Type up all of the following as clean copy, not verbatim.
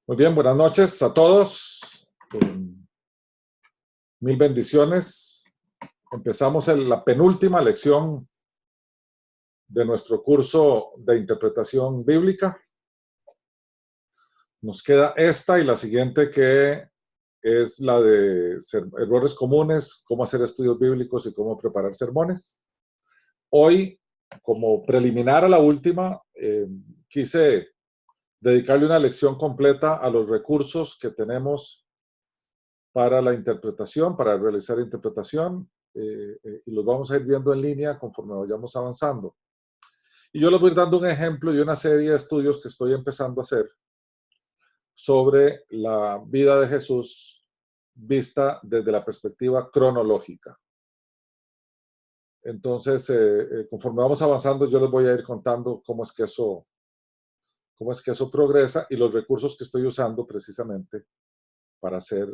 Muy bien, buenas noches a todos. Mil bendiciones. Empezamos la penúltima lección de nuestro curso de interpretación bíblica. Nos queda esta y la siguiente, que es la de errores comunes, cómo hacer estudios bíblicos y cómo preparar sermones. Hoy, como preliminar a la última, quise dedicarle una lección completa a los recursos que tenemos para la interpretación, para realizar interpretación, y los vamos a ir viendo en línea conforme vayamos avanzando. Y yo les voy a ir dando un ejemplo de una serie de estudios que estoy empezando a hacer sobre la vida de Jesús vista desde la perspectiva cronológica. Entonces, conforme vamos avanzando, yo les voy a ir contando cómo es que eso progresa y los recursos que estoy usando precisamente para hacer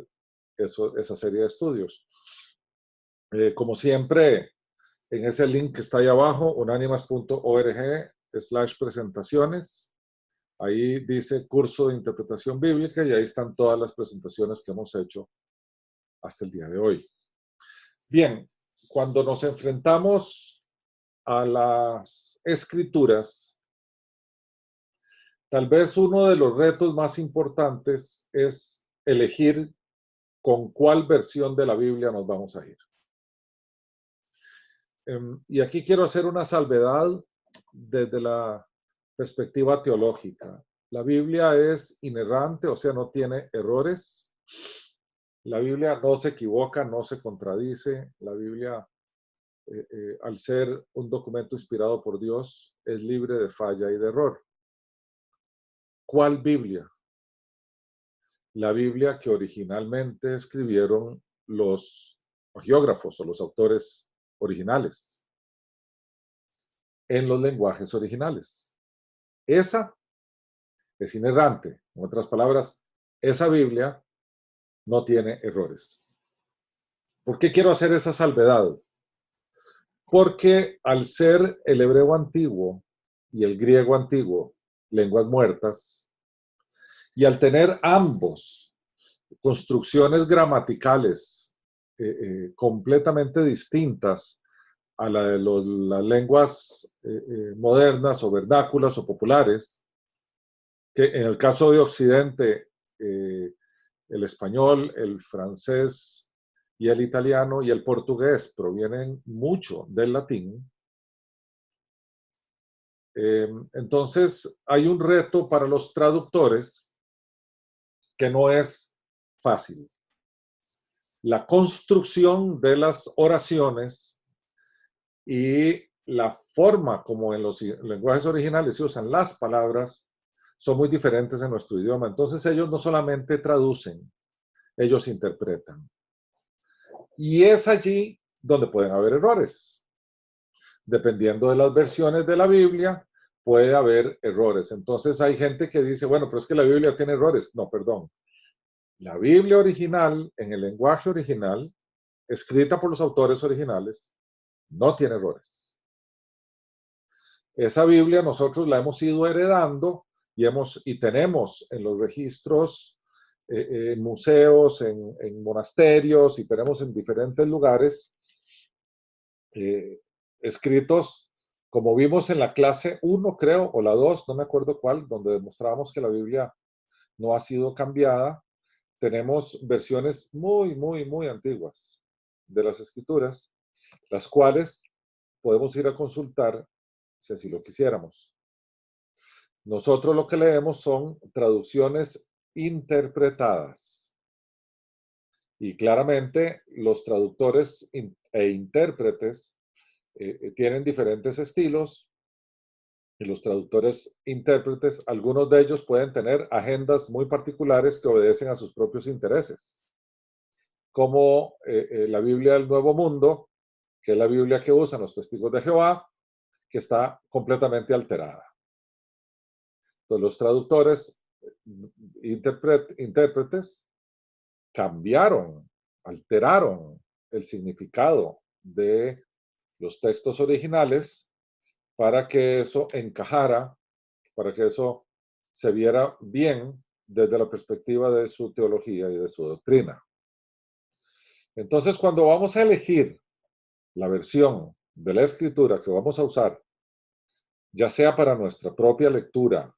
esa serie de estudios. Como siempre, en ese link que está ahí abajo, unánimas.org/presentaciones, ahí dice curso de interpretación bíblica y ahí están todas las presentaciones que hemos hecho hasta el día de hoy. Bien, cuando nos enfrentamos a las escrituras, tal vez uno de los retos más importantes es elegir con cuál versión de la Biblia nos vamos a ir. Y aquí quiero hacer una salvedad desde la perspectiva teológica. La Biblia es inerrante, o sea, no tiene errores. La Biblia no se equivoca, no se contradice. La Biblia, al ser un documento inspirado por Dios, es libre de falla y de error. ¿Cuál Biblia? La Biblia que originalmente escribieron los geógrafos o los autores originales en los lenguajes originales. Esa es inerrante. En otras palabras, esa Biblia no tiene errores. ¿Por qué quiero hacer esa salvedad? Porque al ser el hebreo antiguo y el griego antiguo lenguas muertas, y al tener ambos construcciones gramaticales completamente distintas a la de las lenguas modernas o vernáculas o populares, que en el caso de Occidente, el español, el francés y el italiano y el portugués provienen mucho del latín. Entonces, hay un reto para los traductores que no es fácil. La construcción de las oraciones y la forma como en los lenguajes originales se usan las palabras son muy diferentes en nuestro idioma. Entonces ellos no solamente traducen, ellos interpretan. Y es allí donde pueden haber errores. Dependiendo de las versiones de la Biblia, puede haber errores. Entonces hay gente que dice, bueno, pero es que la Biblia tiene errores. No, perdón. La Biblia original, en el lenguaje original, escrita por los autores originales, no tiene errores. Esa Biblia nosotros la hemos ido heredando y tenemos en los registros, en museos, en monasterios, y tenemos en diferentes lugares escritos, como vimos en la clase 1, creo, o la 2, no me acuerdo cuál, donde demostrábamos que la Biblia no ha sido cambiada. Tenemos versiones muy, muy, muy antiguas de las escrituras, las cuales podemos ir a consultar si así lo quisiéramos. Nosotros lo que leemos son traducciones interpretadas. Y claramente los traductores e intérpretes tienen diferentes estilos, y los traductores intérpretes, algunos de ellos pueden tener agendas muy particulares que obedecen a sus propios intereses, como la Biblia del Nuevo Mundo, que es la Biblia que usan los testigos de Jehová, que está completamente alterada. Entonces los traductores, intérpretes, cambiaron, alteraron el significado de los textos originales para que eso encajara, para que eso se viera bien desde la perspectiva de su teología y de su doctrina. Entonces, cuando vamos a elegir la versión de la escritura que vamos a usar, ya sea para nuestra propia lectura,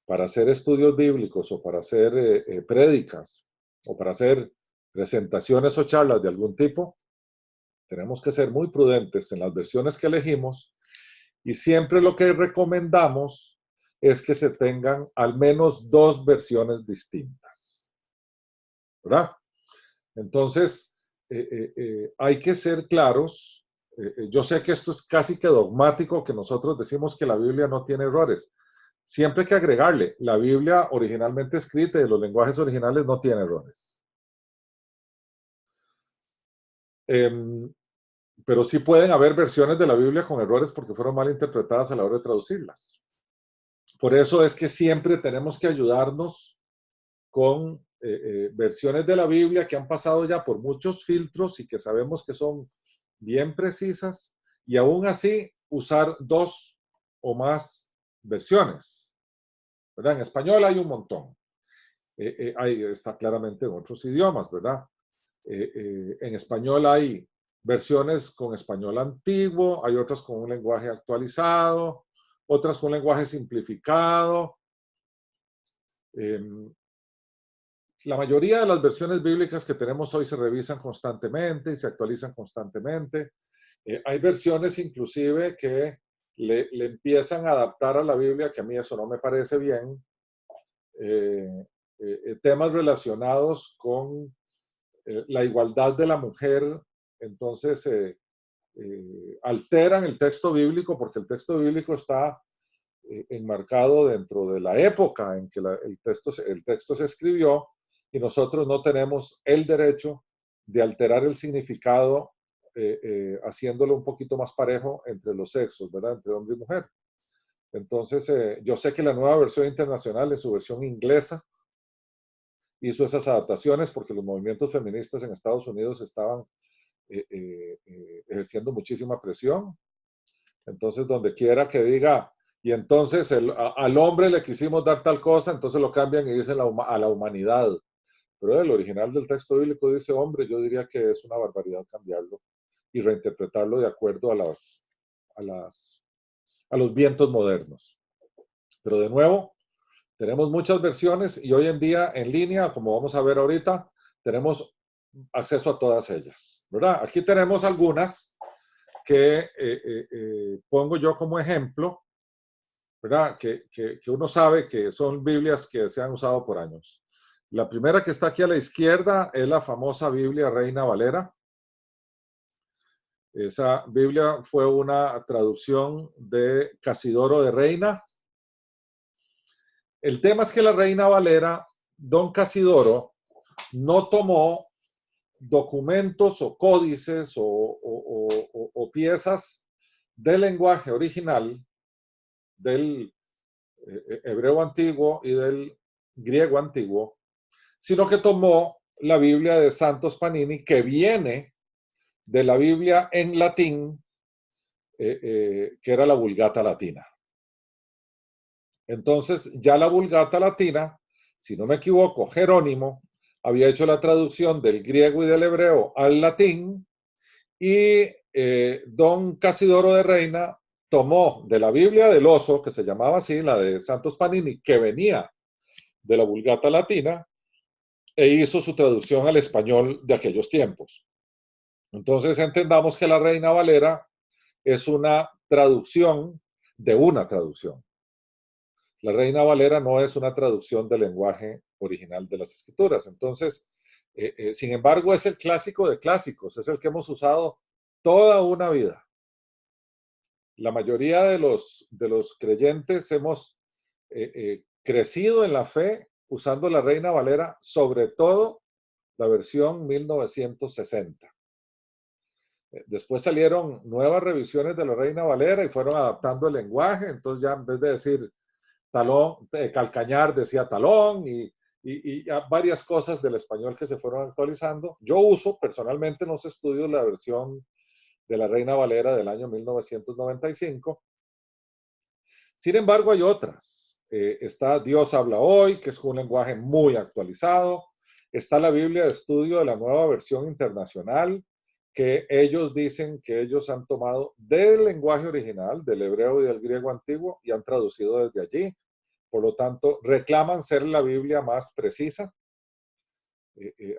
para hacer estudios bíblicos o para hacer prédicas o para hacer presentaciones o charlas de algún tipo, tenemos que ser muy prudentes en las versiones que elegimos y siempre lo que recomendamos es que se tengan al menos dos versiones distintas, ¿verdad? Entonces, hay que ser claros. Yo sé que esto es casi que dogmático, que nosotros decimos que la Biblia no tiene errores. Siempre hay que agregarle, la Biblia originalmente escrita y de los lenguajes originales no tiene errores. Pero sí pueden haber versiones de la Biblia con errores porque fueron mal interpretadas a la hora de traducirlas. Por eso es que siempre tenemos que ayudarnos con versiones de la Biblia que han pasado ya por muchos filtros y que sabemos que son bien precisas, y aún así usar dos o más versiones, ¿verdad? En español hay un montón. Ahí está claramente en otros idiomas, ¿verdad? En español hay versiones con español antiguo, hay otras con un lenguaje actualizado, otras con un lenguaje simplificado. La mayoría de las versiones bíblicas que tenemos hoy se revisan constantemente y se actualizan constantemente. Hay versiones inclusive que le empiezan a adaptar a la Biblia, que a mí eso no me parece bien, temas relacionados con la igualdad de la mujer. Entonces alteran el texto bíblico porque el texto bíblico está enmarcado dentro de la época en que el texto se escribió, y nosotros no tenemos el derecho de alterar el significado haciéndolo un poquito más parejo entre los sexos, ¿verdad? Entre hombre y mujer. Entonces, yo sé que la nueva versión internacional, en su versión inglesa, hizo esas adaptaciones porque los movimientos feministas en Estados Unidos estaban ejerciendo muchísima presión. Entonces, donde quiera que diga, y entonces al hombre le quisimos dar tal cosa, entonces lo cambian y dicen a la humanidad. Pero el original del texto bíblico dice hombre, yo diría que es una barbaridad cambiarlo y reinterpretarlo de acuerdo a los vientos modernos. Pero de nuevo, tenemos muchas versiones y hoy en día en línea, como vamos a ver ahorita, tenemos acceso a todas ellas, ¿verdad? Aquí tenemos algunas que pongo yo como ejemplo, ¿verdad? Que uno sabe que son Biblias que se han usado por años. La primera que está aquí a la izquierda es la famosa Biblia Reina Valera. Esa Biblia fue una traducción de Casidoro de Reina. El tema es que la Reina Valera, don Casidoro, no tomó documentos o códices o piezas del lenguaje original del hebreo antiguo y del griego antiguo, sino que tomó la Biblia de Santos Panini, que viene de la Biblia en latín, que era la Vulgata Latina. Entonces, ya la Vulgata Latina, si no me equivoco, Jerónimo había hecho la traducción del griego y del hebreo al latín, y don Casidoro de Reina tomó de la Biblia del Oso, que se llamaba así, la de Santos Panini, que venía de la Vulgata Latina, e hizo su traducción al español de aquellos tiempos. Entonces entendamos que la Reina Valera es una traducción de una traducción. La Reina Valera no es una traducción del lenguaje original de las escrituras. Entonces, sin embargo, es el clásico de clásicos, es el que hemos usado toda una vida. La mayoría de los creyentes hemos crecido en la fe usando la Reina Valera, sobre todo la versión 1960. Después salieron nuevas revisiones de la Reina Valera y fueron adaptando el lenguaje, entonces ya en vez de decir talón, calcañar decía talón, y varias cosas del español que se fueron actualizando. Yo uso personalmente en los estudios la versión de la Reina Valera del año 1995. Sin embargo, hay otras. Está Dios habla hoy, que es un lenguaje muy actualizado. Está la Biblia de estudio de la nueva versión internacional, que ellos dicen que ellos han tomado del lenguaje original, del hebreo y del griego antiguo, y han traducido desde allí. Por lo tanto, reclaman ser la Biblia más precisa.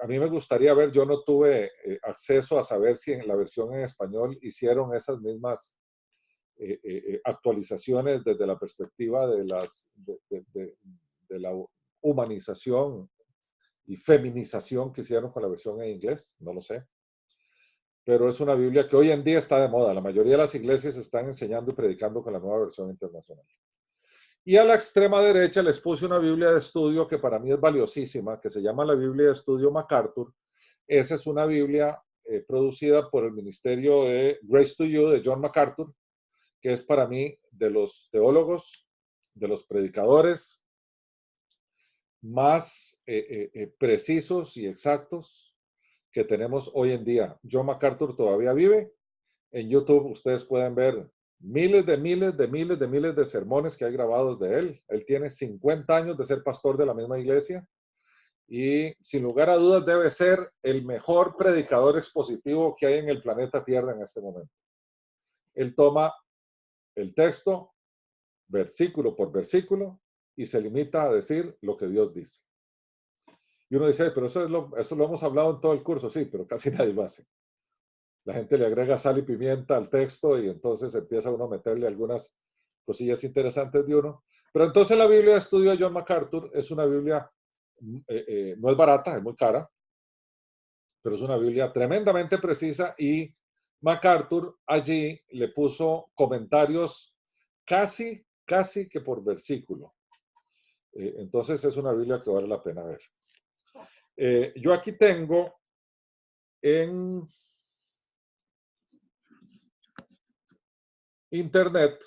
A mí me gustaría ver, yo no tuve acceso a saber si en la versión en español hicieron esas mismas actualizaciones desde la perspectiva de la humanización y feminización que hicieron con la versión en inglés, no lo sé. Pero es una Biblia que hoy en día está de moda. La mayoría de las iglesias están enseñando y predicando con la nueva versión internacional. Y a la extrema derecha les puse una Biblia de estudio que para mí es valiosísima, que se llama la Biblia de Estudio MacArthur. Esa es una Biblia producida por el Ministerio de Grace to You de John MacArthur, que es para mí de los teólogos, de los predicadores más precisos y exactos que tenemos hoy en día. John MacArthur todavía vive. En YouTube ustedes pueden ver miles de sermones que hay grabados de él. Él tiene 50 años de ser pastor de la misma iglesia y sin lugar a dudas debe ser el mejor predicador expositivo que hay en el planeta Tierra en este momento. Él toma el texto versículo por versículo y se limita a decir lo que Dios dice. Y uno dice, pero eso lo hemos hablado en todo el curso, sí, pero casi nadie lo hace. La gente le agrega sal y pimienta al texto y entonces empieza uno a meterle algunas cosillas interesantes de uno. Pero entonces la Biblia de estudio de John MacArthur es una Biblia, no es barata, es muy cara, pero es una Biblia tremendamente precisa y MacArthur allí le puso comentarios casi que por versículo. Entonces es una Biblia que vale la pena ver. Yo aquí tengo en internet,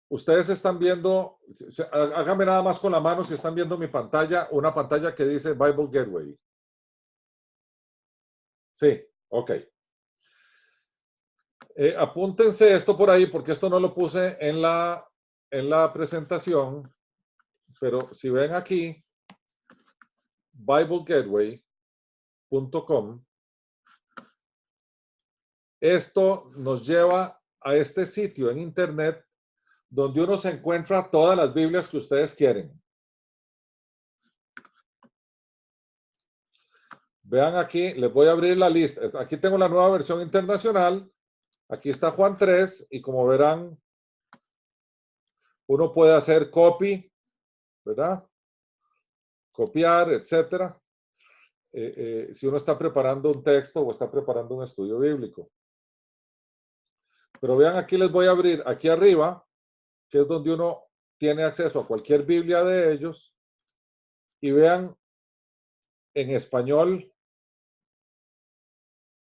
ustedes están viendo, háganme nada más con la mano si están viendo mi pantalla, una pantalla que dice Bible Gateway. Sí, ok. Apúntense esto por ahí porque esto no lo puse en la presentación, pero si ven aquí, BibleGateway.com, esto nos lleva a este sitio en internet donde uno se encuentra todas las Biblias que ustedes quieren. Vean aquí, les voy a abrir la lista. Aquí tengo la nueva versión internacional. Aquí está Juan 3 y como verán, uno puede hacer copy, ¿verdad? Copiar, etcétera. Si uno está preparando un texto o está preparando un estudio bíblico. Pero vean, aquí les voy a abrir, aquí arriba, que es donde uno tiene acceso a cualquier Biblia de ellos. Y vean en español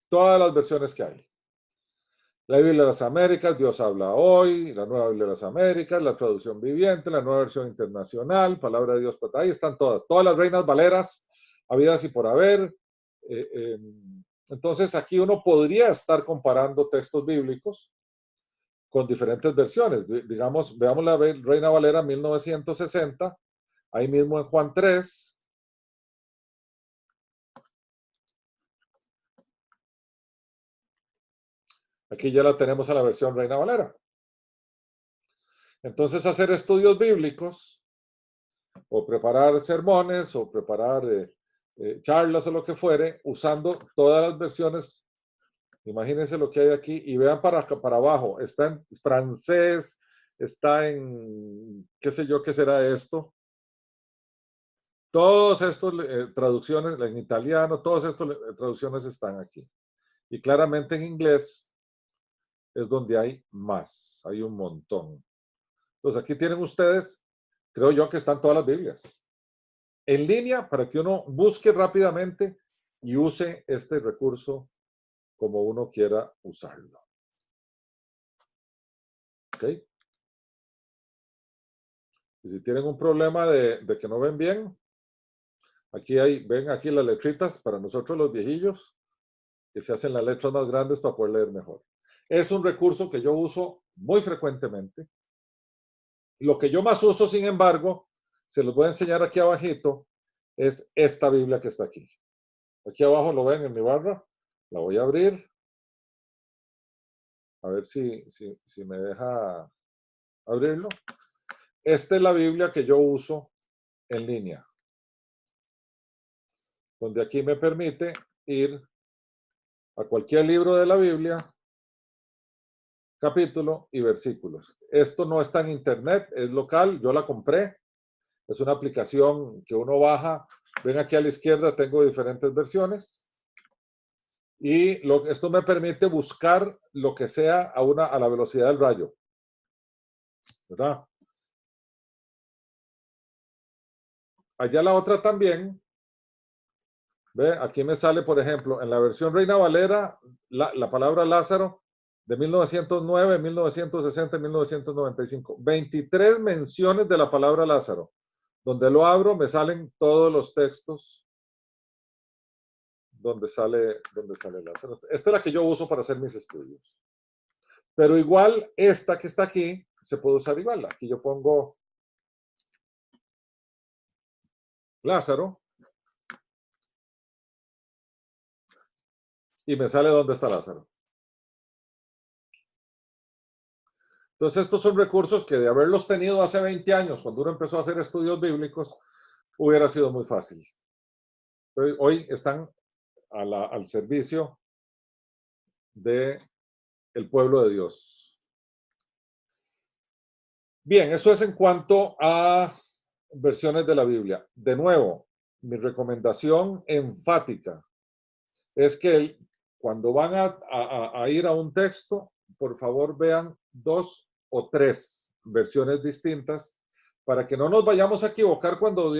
todas las versiones que hay. La Biblia de las Américas, Dios habla hoy, la nueva Biblia de las Américas, la traducción viviente, la nueva versión internacional, palabra de Dios, ahí están todas las reinas valeras, habidas y por haber. Entonces aquí uno podría estar comparando textos bíblicos con diferentes versiones. Digamos, veamos la Reina Valera 1960, ahí mismo en Juan 3. Aquí ya la tenemos a la versión Reina Valera. Entonces, hacer estudios bíblicos o preparar sermones o preparar charlas o lo que fuere, usando todas las versiones. Imagínense lo que hay aquí y vean para abajo. Está en francés, está en, qué sé yo, qué será esto. Todos estos traducciones, en italiano, todas estas traducciones están aquí. Y claramente en inglés es donde hay más, hay un montón. Entonces aquí tienen ustedes, creo yo que están todas las Biblias en línea para que uno busque rápidamente y use este recurso como uno quiera usarlo. ¿Ok? Y si tienen un problema de que no ven bien, aquí ven aquí las letritas para nosotros los viejillos, que se hacen las letras más grandes para poder leer mejor. Es un recurso que yo uso muy frecuentemente. Lo que yo más uso, sin embargo, Se los voy a enseñar aquí abajito, es esta Biblia que está aquí. Aquí abajo lo ven en mi barra, la voy a abrir, a ver si me deja abrirlo. Esta es la Biblia que yo uso en línea, donde aquí me permite ir a cualquier libro de la Biblia, capítulo y versículos. Esto no está en internet, es local, yo la compré. Es una aplicación que uno baja. Ven aquí a la izquierda, tengo diferentes versiones. Y esto me permite buscar lo que sea a la velocidad del rayo. ¿Verdad? Allá la otra también. Ve, aquí me sale, por ejemplo, en la versión Reina Valera, la palabra Lázaro de 1909, 1960 y 1995. 23 menciones de la palabra Lázaro. Donde lo abro, me salen todos los textos donde sale Lázaro. Esta es la que yo uso para hacer mis estudios. Pero igual, esta que está aquí, se puede usar igual. Aquí yo pongo Lázaro y me sale dónde está Lázaro. Entonces, estos son recursos que de haberlos tenido hace 20 años, cuando uno empezó a hacer estudios bíblicos, hubiera sido muy fácil. Hoy están al servicio del pueblo de Dios. Bien, eso es en cuanto a versiones de la Biblia. De nuevo, mi recomendación enfática es que cuando van a ir a un texto, por favor vean 2 o 3 versiones distintas para que no nos vayamos a equivocar cuando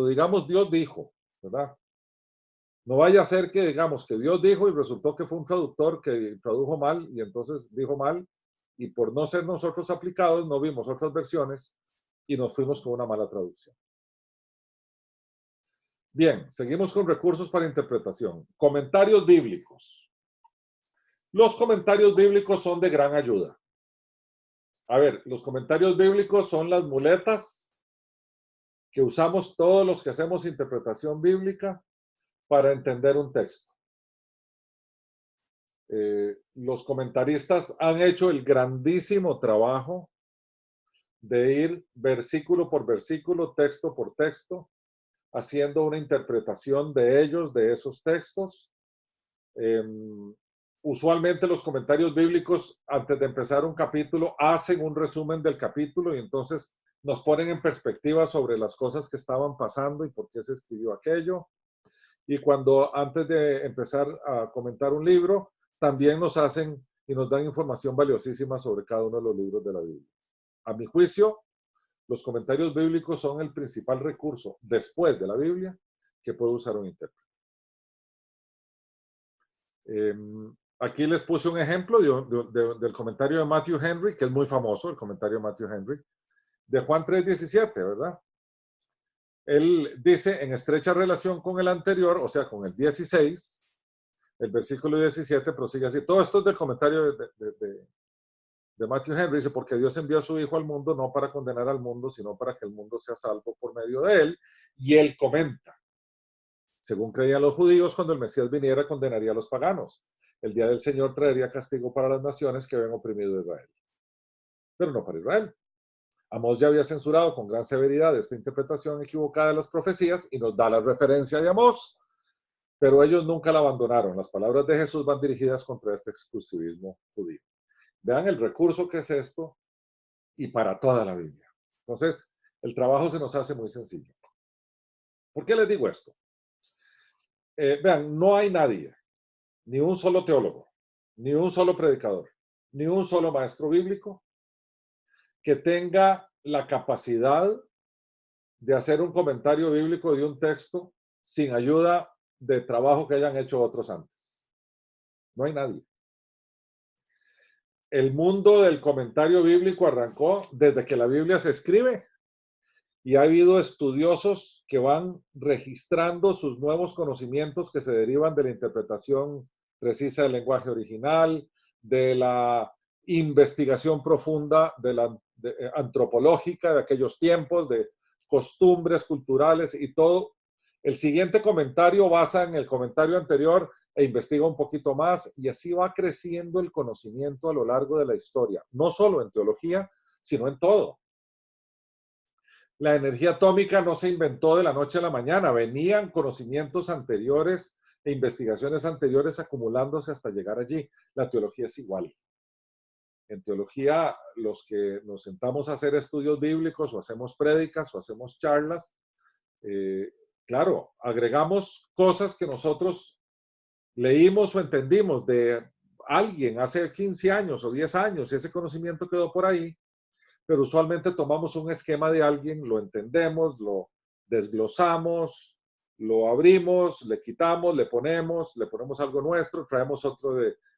digamos Dios dijo, ¿verdad? No vaya a ser que digamos que Dios dijo y resultó que fue un traductor que tradujo mal y entonces dijo mal y por no ser nosotros aplicados no vimos otras versiones y nos fuimos con una mala traducción. Bien, seguimos con recursos para interpretación. Comentarios bíblicos. Los comentarios bíblicos son de gran ayuda. A ver, los comentarios bíblicos son las muletas que usamos todos los que hacemos interpretación bíblica para entender un texto. Los comentaristas han hecho el grandísimo trabajo de ir versículo por versículo, texto por texto, haciendo una interpretación de ellos, de esos textos. Usualmente los comentarios bíblicos, antes de empezar un capítulo, hacen un resumen del capítulo y entonces nos ponen en perspectiva sobre las cosas que estaban pasando y por qué se escribió aquello. Y cuando antes de empezar a comentar un libro, también nos hacen y nos dan información valiosísima sobre cada uno de los libros de la Biblia. A mi juicio, los comentarios bíblicos son el principal recurso después de la Biblia que puede usar un intérprete. Aquí les puse un ejemplo del comentario de Matthew Henry, que es muy famoso, el comentario de Matthew Henry, de Juan 3:17, ¿verdad? Él dice, en estrecha relación con el anterior, o sea, con el 16, el versículo 17 prosigue así. Todo esto es del comentario de Matthew Henry, dice, porque Dios envió a su Hijo al mundo no para condenar al mundo, sino para que el mundo sea salvo por medio de él. Y él comenta, según creían los judíos, cuando el Mesías viniera, condenaría a los paganos. El día del Señor traería castigo para las naciones que habían oprimido a Israel. Pero no para Israel. Amós ya había censurado con gran severidad esta interpretación equivocada de las profecías y nos da la referencia de Amós, pero ellos nunca la abandonaron. Las palabras de Jesús van dirigidas contra este exclusivismo judío. Vean el recurso que es esto y para toda la Biblia. Entonces, el trabajo se nos hace muy sencillo. ¿Por qué les digo esto? Vean, no hay nadie, ni un solo teólogo, ni un solo predicador, ni un solo maestro bíblico que tenga la capacidad de hacer un comentario bíblico de un texto sin ayuda de trabajo que hayan hecho otros antes. No hay nadie. El mundo del comentario bíblico arrancó desde que la Biblia se escribe y ha habido estudiosos que van registrando sus nuevos conocimientos que se derivan de la interpretación precisa del lenguaje original, de la investigación profunda antropológica de aquellos tiempos, de costumbres culturales y todo. El siguiente comentario basa en el comentario anterior e investiga un poquito más y así va creciendo el conocimiento a lo largo de la historia, no solo en teología, sino en todo. La energía atómica no se inventó de la noche a la mañana, venían conocimientos anteriores e investigaciones anteriores acumulándose hasta llegar allí. La teología es igual. En teología, los que nos sentamos a hacer estudios bíblicos o hacemos prédicas o hacemos charlas, claro, agregamos cosas que nosotros leímos o entendimos de alguien hace 15 años o 10 años y ese conocimiento quedó por ahí, pero usualmente tomamos un esquema de alguien, lo entendemos, lo desglosamos, lo abrimos, le quitamos, le ponemos algo nuestro, traemos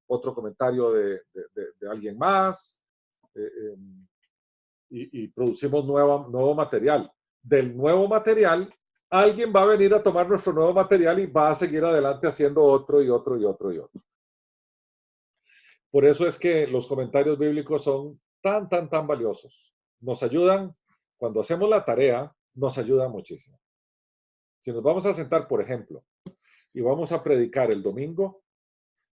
otro comentario de alguien más y producimos nuevo material. Del nuevo material, alguien va a venir a tomar nuestro nuevo material y va a seguir adelante haciendo otro y otro y otro y otro. Por eso es que los comentarios bíblicos son tan valiosos. Nos ayudan, cuando hacemos la tarea, nos ayudan muchísimo. Si nos vamos a sentar, por ejemplo, y vamos a predicar el domingo,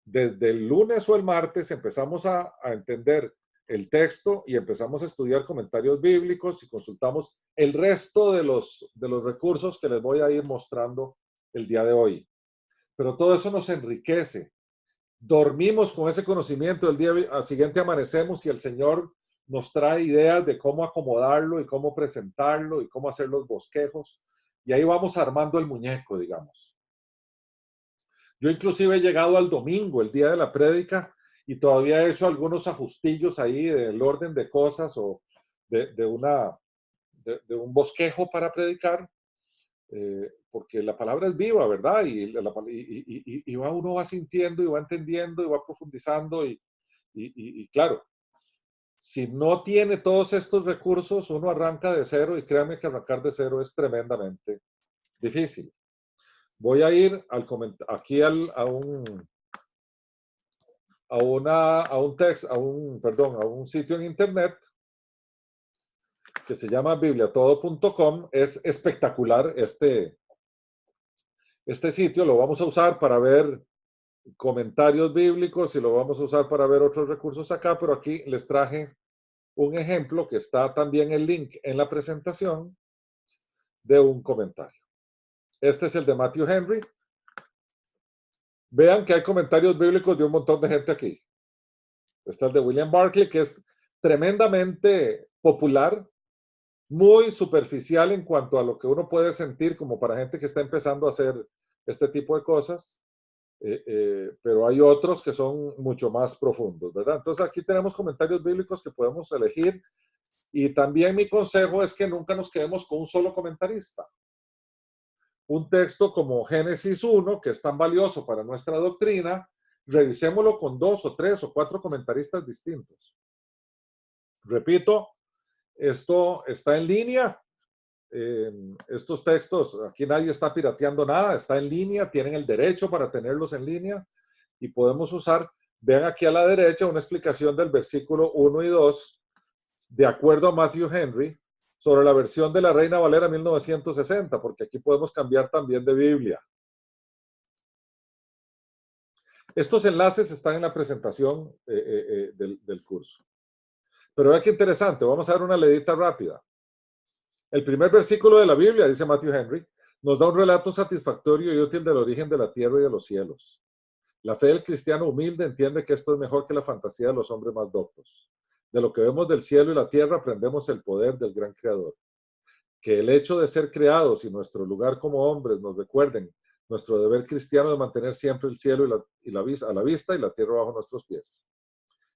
desde el lunes o el martes empezamos a entender el texto y empezamos a estudiar comentarios bíblicos y consultamos el resto de los recursos que les voy a ir mostrando el día de hoy. Pero todo eso nos enriquece. Dormimos con ese conocimiento, el día siguiente amanecemos y el Señor nos trae ideas de cómo acomodarlo y cómo presentarlo y cómo hacer los bosquejos. Y ahí vamos armando el muñeco, digamos. Yo inclusive he llegado al domingo, el día de la prédica, y todavía he hecho algunos ajustillos ahí del orden de cosas o de un bosquejo para predicar, porque la palabra es viva, ¿verdad? Y uno va sintiendo y va entendiendo y va profundizando y claro, si no tiene todos estos recursos, uno arranca de cero y créanme que arrancar de cero es tremendamente difícil. Voy a ir aquí a un sitio en internet que se llama bibliatodo.com. Es espectacular este sitio. Lo vamos a usar para ver comentarios bíblicos y lo vamos a usar para ver otros recursos acá, pero aquí les traje un ejemplo que está también el link en la presentación de un comentario. Este es el de Matthew Henry. Vean que hay comentarios bíblicos de un montón de gente aquí. Está el de William Barclay, que es tremendamente popular, muy superficial en cuanto a lo que uno puede sentir como para gente que está empezando a hacer este tipo de cosas, pero hay otros que son mucho más profundos, ¿verdad? Entonces aquí tenemos comentarios bíblicos que podemos elegir y también mi consejo es que nunca nos quedemos con un solo comentarista. Un texto como Génesis 1, que es tan valioso para nuestra doctrina, revisémoslo con 2 o 3 o 4 comentaristas distintos. Repito, esto está en línea. Estos textos, aquí nadie está pirateando nada, está en línea, tienen el derecho para tenerlos en línea y podemos usar, vean aquí a la derecha una explicación del versículo 1 y 2, de acuerdo a Matthew Henry, sobre la versión de la Reina Valera 1960, porque aquí podemos cambiar también de Biblia. Estos enlaces están en la presentación del curso. Pero vean qué interesante, vamos a dar una leidita rápida. El primer versículo de la Biblia, dice Matthew Henry, nos da un relato satisfactorio y útil del origen de la tierra y de los cielos. La fe del cristiano humilde entiende que esto es mejor que la fantasía de los hombres más doctos. De lo que vemos del cielo y la tierra aprendemos el poder del gran creador. Que el hecho de ser creados y nuestro lugar como hombres nos recuerden nuestro deber cristiano de mantener siempre el cielo a la vista y la tierra bajo nuestros pies.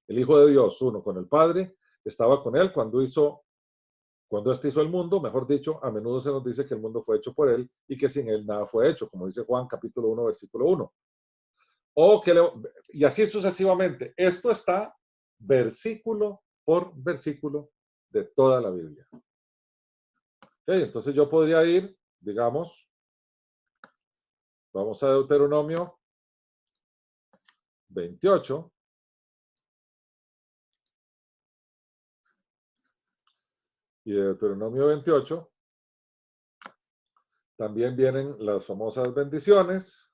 El Hijo de Dios, uno con el Padre, estaba con él cuando éste hizo el mundo, mejor dicho, a menudo se nos dice que el mundo fue hecho por él y que sin él nada fue hecho, como dice Juan capítulo 1, versículo 1. Y así sucesivamente. Esto está versículo por versículo de toda la Biblia. Okay, entonces yo podría ir, digamos, vamos a Deuteronomio 28. Y de Deuteronomio 28 También vienen las famosas bendiciones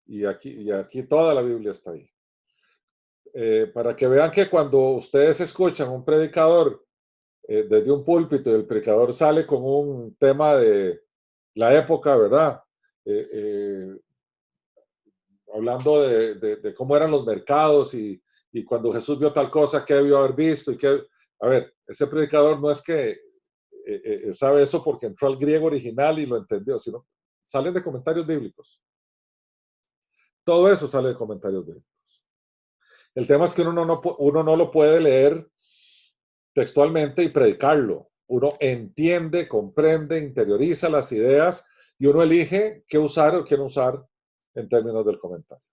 y aquí toda la Biblia está ahí. Para que vean que cuando ustedes escuchan un predicador desde un púlpito y el predicador sale con un tema de la época, ¿verdad? Hablando de cómo eran los mercados y cuando Jesús vio tal cosa, qué debió haber visto a ver, ese predicador no es que sabe eso porque entró al griego original y lo entendió, sino salen de comentarios bíblicos. Todo eso sale de comentarios bíblicos. El tema es que uno no lo puede leer textualmente y predicarlo. Uno entiende, comprende, interioriza las ideas y uno elige qué usar o qué no usar en términos del comentario.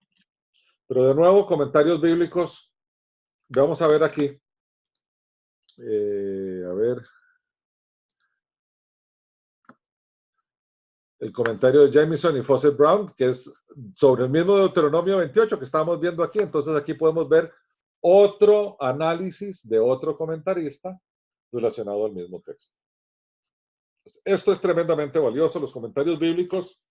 Pero de nuevo, comentarios bíblicos, vamos a ver aquí. A ver. El comentario de Jameson y Fawcett Brown, que es sobre el mismo Deuteronomio 28 que estábamos viendo aquí. Entonces aquí podemos ver otro análisis de otro comentarista relacionado al mismo texto. Esto es tremendamente valioso, los comentarios bíblicos.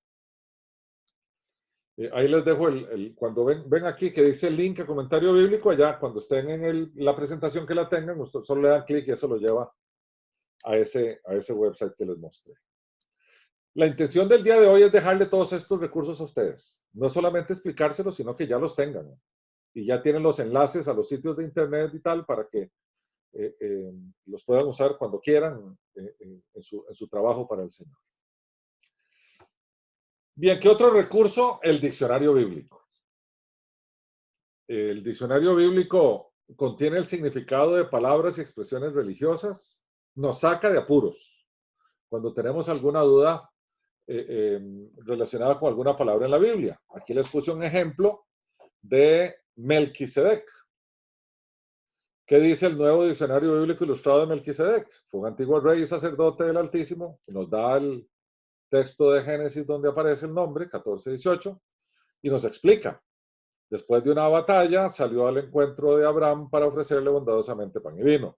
Ahí les dejo cuando ven aquí que dice el link a comentario bíblico, allá cuando estén en la presentación que la tengan, ustedes solo le dan clic y eso lo lleva a ese website que les mostré. La intención del día de hoy es dejarle todos estos recursos a ustedes. No solamente explicárselos, sino que ya los tengan. Y ya tienen los enlaces a los sitios de internet y tal para que los puedan usar cuando quieran en su trabajo para el Señor. Bien, ¿qué otro recurso? El diccionario bíblico. El diccionario bíblico contiene el significado de palabras y expresiones religiosas. Nos saca de apuros. Cuando tenemos alguna duda relacionada con alguna palabra en la Biblia. Aquí les puse un ejemplo de Melquisedec. ¿Qué dice el nuevo diccionario bíblico ilustrado de Melquisedec? Fue un antiguo rey y sacerdote del Altísimo. Nos da el texto de Génesis donde aparece el nombre, 14:18, y nos explica. Después de una batalla, salió al encuentro de Abraham para ofrecerle bondadosamente pan y vino.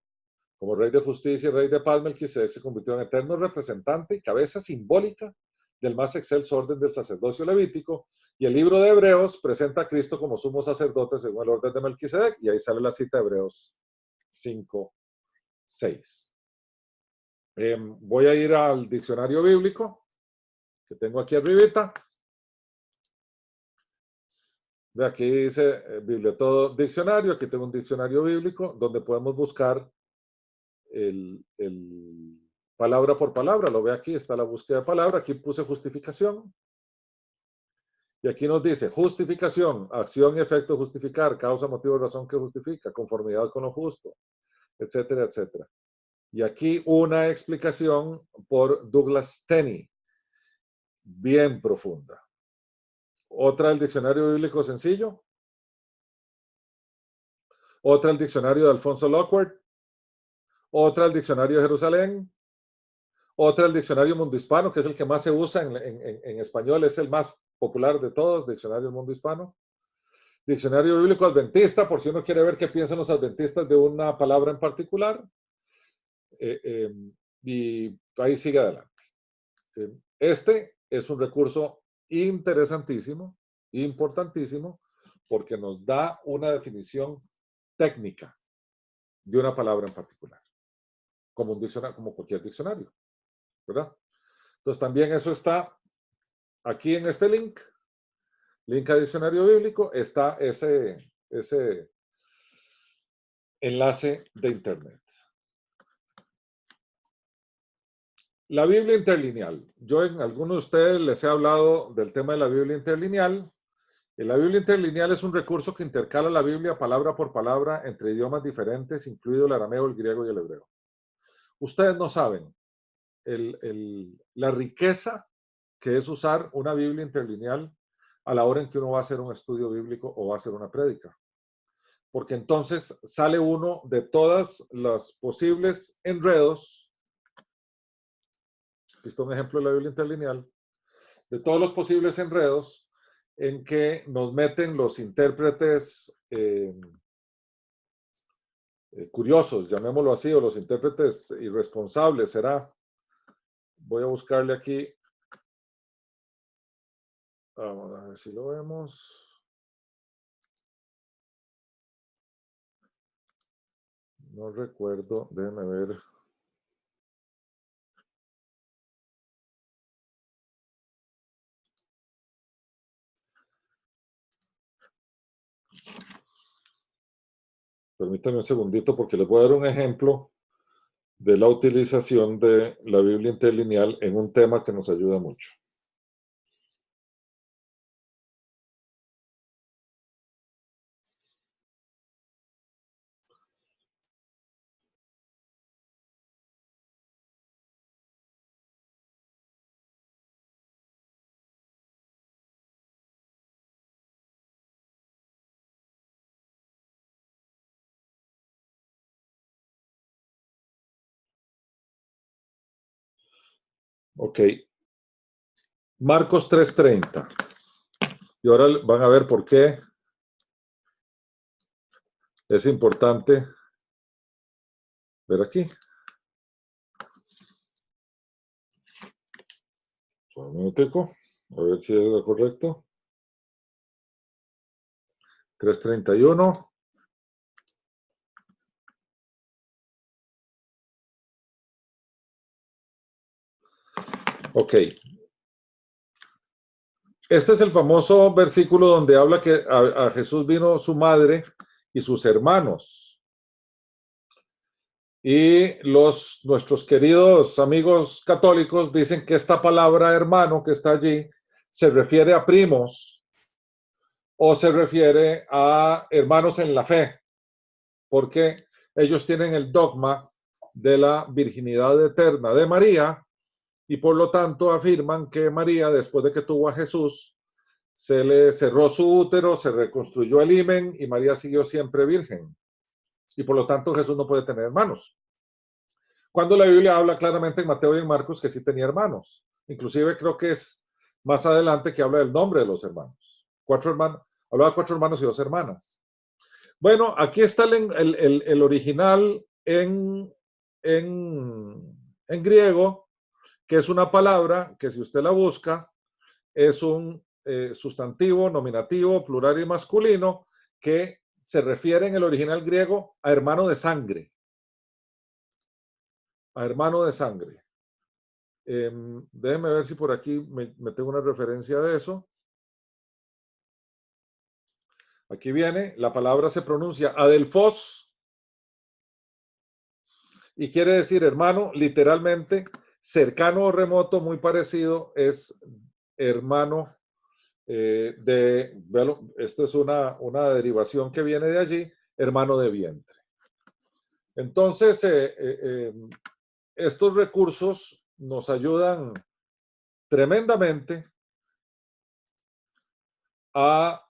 Como rey de justicia y rey de paz, Melquisedec se convirtió en eterno representante y cabeza simbólica del más excelso orden del sacerdocio levítico, y el libro de Hebreos presenta a Cristo como sumo sacerdote según el orden de Melquisedec, y ahí sale la cita de Hebreos 5:6. Voy a ir al diccionario bíblico, que tengo aquí arribita. Ve, aquí dice Bibliotodo Diccionario, aquí tengo un diccionario bíblico, donde podemos buscar el palabra por palabra. Lo ve aquí, está la búsqueda de palabra, aquí puse justificación. Y aquí nos dice justificación, acción y efecto justificar, causa, motivo, razón que justifica, conformidad con lo justo, etcétera, etcétera. Y aquí una explicación por Douglas Tenney, bien profunda. Otra el diccionario bíblico sencillo. Otra el diccionario de Alfonso Lockwood. Otra el diccionario de Jerusalén. Otra el diccionario Mundo Hispano, que es el que más se usa en español, es el más popular de todos, diccionario Mundo Hispano. Diccionario bíblico adventista, por si uno quiere ver qué piensan los adventistas de una palabra en particular. Y ahí sigue adelante. Este es un recurso interesantísimo, importantísimo, porque nos da una definición técnica de una palabra en particular, como un diccionario, como cualquier diccionario, ¿verdad? Entonces también eso está aquí en este link a diccionario bíblico, está ese enlace de internet. La Biblia interlineal. Yo en algunos de ustedes les he hablado del tema de la Biblia interlineal. La Biblia interlineal es un recurso que intercala la Biblia palabra por palabra entre idiomas diferentes, incluido el arameo, el griego y el hebreo. Ustedes no saben la riqueza que es usar una Biblia interlineal a la hora en que uno va a hacer un estudio bíblico o va a hacer una prédica. Porque entonces sale uno de todas los posibles enredos. Aquí está un ejemplo de la Biblia interlineal. De todos los posibles enredos en que nos meten los intérpretes curiosos, llamémoslo así, o los intérpretes irresponsables, será. Voy a buscarle aquí Vamos a ver si lo vemos. No recuerdo, déjeme ver. Permítame un segundito porque les voy a dar un ejemplo de la utilización de la Biblia interlineal en un tema que nos ayuda mucho. Ok. Marcos 3:30. Y ahora van a ver por qué es importante ver aquí. Un minutico, a ver si es correcto. 3:31. Ok. Este es el famoso versículo donde habla que a Jesús vino su madre y sus hermanos. Y nuestros queridos amigos católicos dicen que esta palabra hermano que está allí se refiere a primos o se refiere a hermanos en la fe, porque ellos tienen el dogma de la virginidad eterna de María y por lo tanto afirman que María, después de que tuvo a Jesús, se le cerró su útero, se reconstruyó el himen y María siguió siempre virgen. Y por lo tanto Jesús no puede tener hermanos. Cuando la Biblia habla claramente en Mateo y en Marcos que sí tenía hermanos. Inclusive creo que es más adelante que habla del nombre de los hermanos. 4 hermanos, hablaba de 4 hermanos y 2 hermanas. Bueno, aquí está el original en griego, que es una palabra que si usted la busca, es un sustantivo, nominativo, plural y masculino, que se refiere en el original griego a hermano de sangre. A hermano de sangre. Déjenme ver si por aquí me tengo una referencia de eso. Aquí viene, la palabra se pronuncia adelphos y quiere decir hermano, literalmente, cercano o remoto, muy parecido, es hermano esto es una derivación que viene de allí, hermano de vientre. Entonces, estos recursos nos ayudan tremendamente a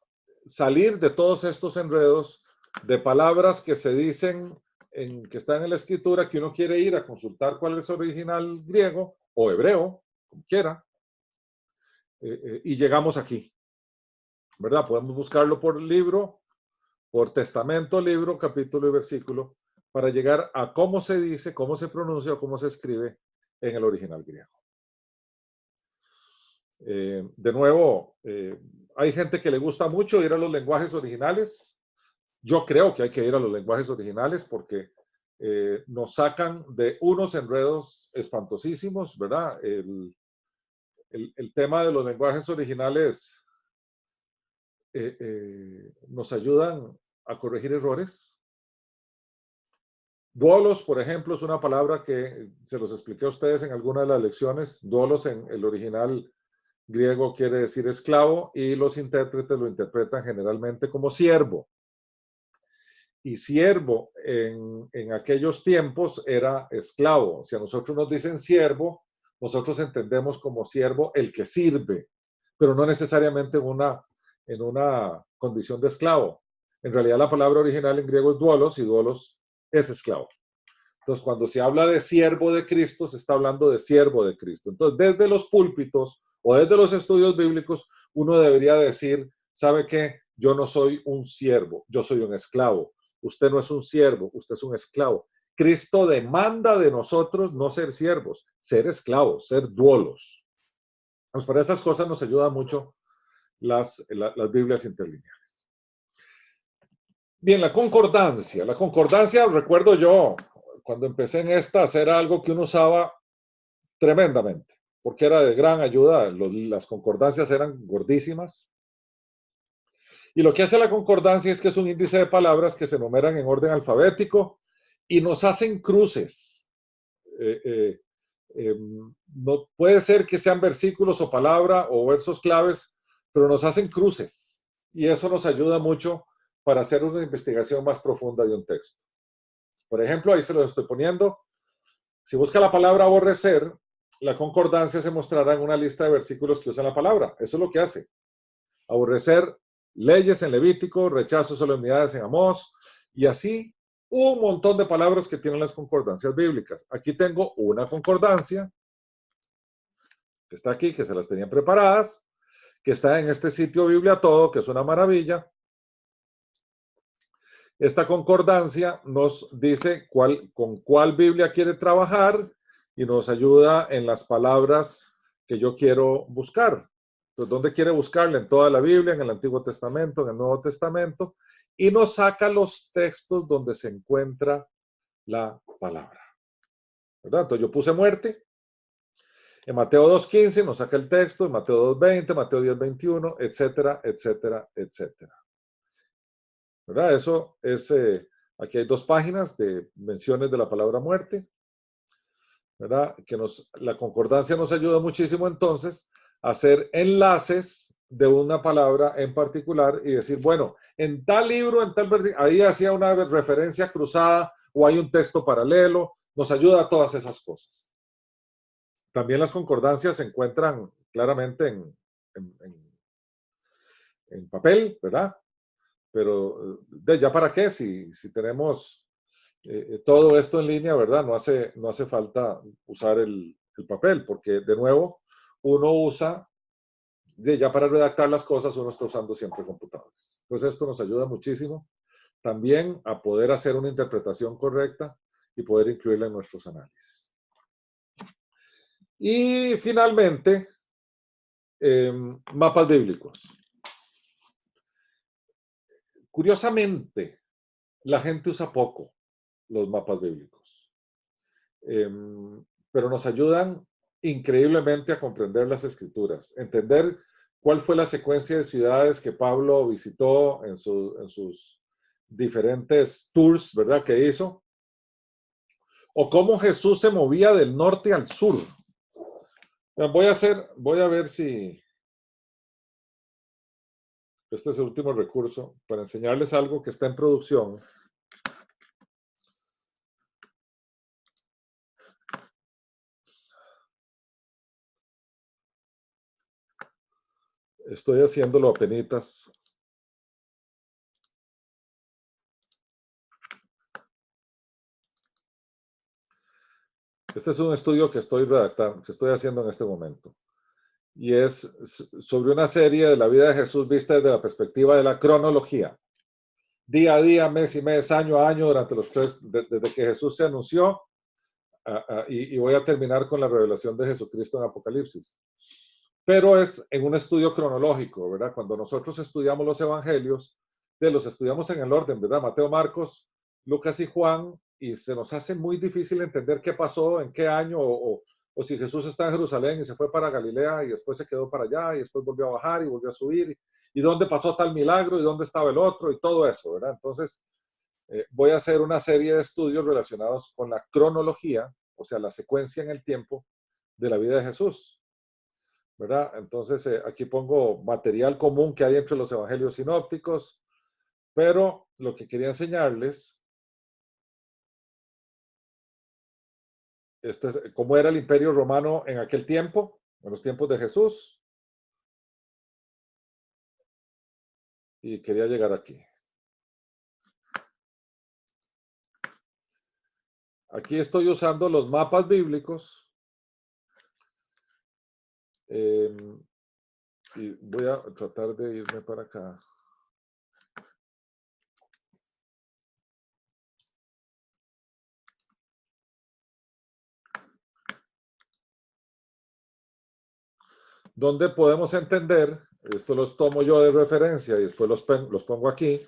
salir de todos estos enredos de palabras que se dicen, que están en la escritura, que uno quiere ir a consultar cuál es el original griego o hebreo, como quiera, y llegamos aquí, ¿verdad? Podemos buscarlo por libro, por testamento, libro, capítulo y versículo, para llegar a cómo se dice, cómo se pronuncia o cómo se escribe en el original griego. De nuevo, hay gente que le gusta mucho ir a los lenguajes originales. Yo creo que hay que ir a los lenguajes originales porque nos sacan de unos enredos espantosísimos, ¿verdad? El tema de los lenguajes originales nos ayudan a corregir errores. Duolos, por ejemplo, es una palabra que se los expliqué a ustedes en alguna de las lecciones. Duolos en el original griego quiere decir esclavo y los intérpretes lo interpretan generalmente como siervo. Y siervo en aquellos tiempos era esclavo. Si a nosotros nos dicen siervo, nosotros entendemos como siervo el que sirve, pero no necesariamente en una condición de esclavo. En realidad la palabra original en griego es duolos y duolos es esclavo. Entonces, cuando se habla de siervo de Cristo, se está hablando de siervo de Cristo. Entonces, desde los púlpitos o desde los estudios bíblicos, uno debería decir, ¿sabe qué? Yo no soy un siervo, yo soy un esclavo. Usted no es un siervo, usted es un esclavo. Cristo demanda de nosotros no ser siervos, ser esclavos, ser duolos. Pues para esas cosas nos ayuda mucho las Biblias interlineales. Bien, la concordancia. La concordancia, recuerdo yo, cuando empecé en estas, era algo que uno usaba tremendamente, porque era de gran ayuda. Las concordancias eran gordísimas. Y lo que hace la concordancia es que es un índice de palabras que se enumeran en orden alfabético y nos hacen cruces. Eh, eh, no puede ser que sean versículos o palabra o versos claves, pero nos hacen cruces. Y eso nos ayuda mucho para hacer una investigación más profunda de un texto. Por ejemplo, ahí se lo estoy poniendo. Si busca la palabra aborrecer, la concordancia se mostrará en una lista de versículos que usan la palabra. Eso es lo que hace. Aborrecer leyes en Levítico, rechazo de solemnidades en Amós, y así un montón de palabras que tienen las concordancias bíblicas. Aquí tengo una concordancia, que está aquí, que se las tenían preparadas, que está en este sitio Biblia Todo, que es una maravilla. Esta concordancia nos dice con cuál Biblia quiere trabajar y nos ayuda en las palabras que yo quiero buscar. Entonces, ¿dónde quiere buscarla? En toda la Biblia, en el Antiguo Testamento, en el Nuevo Testamento, y nos saca los textos donde se encuentra la palabra. ¿Verdad? Entonces yo puse muerte. En Mateo 2.15 nos saca el texto, en Mateo 2.20, Mateo 10.21, etcétera, etcétera, etcétera. ¿Verdad? Eso es, aquí hay 2 páginas de menciones de la palabra muerte, ¿verdad? La concordancia nos ayuda muchísimo entonces a hacer enlaces de una palabra en particular y decir, bueno, en tal libro, en tal versículo, ahí hacía una referencia cruzada o hay un texto paralelo, nos ayuda a todas esas cosas. También las concordancias se encuentran claramente en papel, ¿verdad? Pero ya para qué, si tenemos todo esto en línea, ¿verdad? No hace falta usar el papel, porque de nuevo, uno usa, ya para redactar las cosas, uno está usando siempre computadores. Entonces esto nos ayuda muchísimo también a poder hacer una interpretación correcta y poder incluirla en nuestros análisis. Y finalmente, mapas bíblicos. Curiosamente, la gente usa poco los mapas bíblicos, pero nos ayudan increíblemente a comprender las escrituras, entender cuál fue la secuencia de ciudades que Pablo visitó en sus diferentes tours, ¿verdad?, que hizo, o cómo Jesús se movía del norte al sur. Voy a ver si este es el último recurso para enseñarles algo que está en producción. Estoy haciéndolo apenitas. Este es un estudio que estoy redactando, que estoy haciendo en este momento. Y es sobre una serie de la vida de Jesús vista desde la perspectiva de la cronología. Día a día, mes y mes, año a año, durante los 3, desde que Jesús se anunció, y voy a terminar con la revelación de Jesucristo en Apocalipsis. Pero es en un estudio cronológico, ¿verdad? Cuando nosotros estudiamos los evangelios, los estudiamos en el orden, ¿verdad? Mateo, Marcos, Lucas y Juan, y se nos hace muy difícil entender qué pasó, en qué año, o si Jesús está en Jerusalén y se fue para Galilea y después se quedó para allá y después volvió a bajar y volvió a subir, y dónde pasó tal milagro y dónde estaba el otro y todo eso, ¿verdad? Entonces, voy a hacer una serie de estudios relacionados con la cronología, o sea, la secuencia en el tiempo de la vida de Jesús, ¿verdad? Entonces, aquí pongo material común que hay entre los evangelios sinópticos, pero lo que quería enseñarles, es cómo era el imperio romano en aquel tiempo, en los tiempos de Jesús, y quería llegar aquí. Aquí estoy usando los mapas bíblicos, y voy a tratar de irme para acá. Donde podemos entender esto los tomo yo de referencia y después los pongo aquí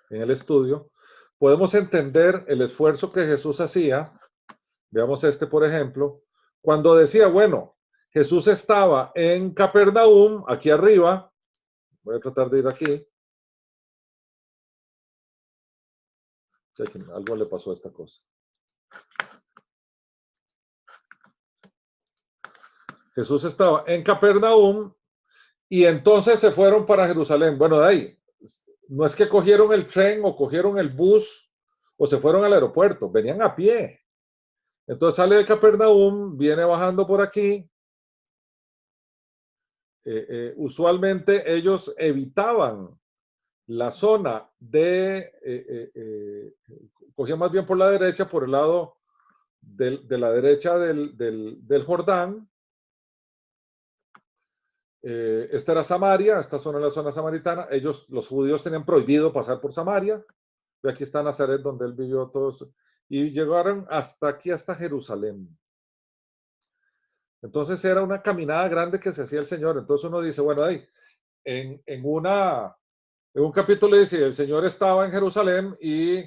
en el estudio, podemos entender el esfuerzo que Jesús hacía. Veamos este, por ejemplo, cuando decía, bueno, Jesús estaba en Capernaum, aquí arriba, voy a tratar de ir aquí, algo le pasó a esta cosa. Jesús estaba en Capernaum y entonces se fueron para Jerusalén. Bueno, de ahí, no es que cogieron el tren o cogieron el bus o se fueron al aeropuerto, venían a pie. Entonces sale de Capernaum, viene bajando por aquí. Usualmente ellos evitaban la zona de, cogían más bien por la derecha, por el lado de la derecha del Jordán. Esta era Samaria, esta zona es la zona samaritana. Ellos, los judíos, tenían prohibido pasar por Samaria. Y aquí está Nazaret, donde él vivió todos. Y llegaron hasta aquí, hasta Jerusalén. Entonces era una caminada grande que se hacía el Señor. Entonces uno dice, bueno, ahí, en un capítulo dice, el Señor estaba en Jerusalén y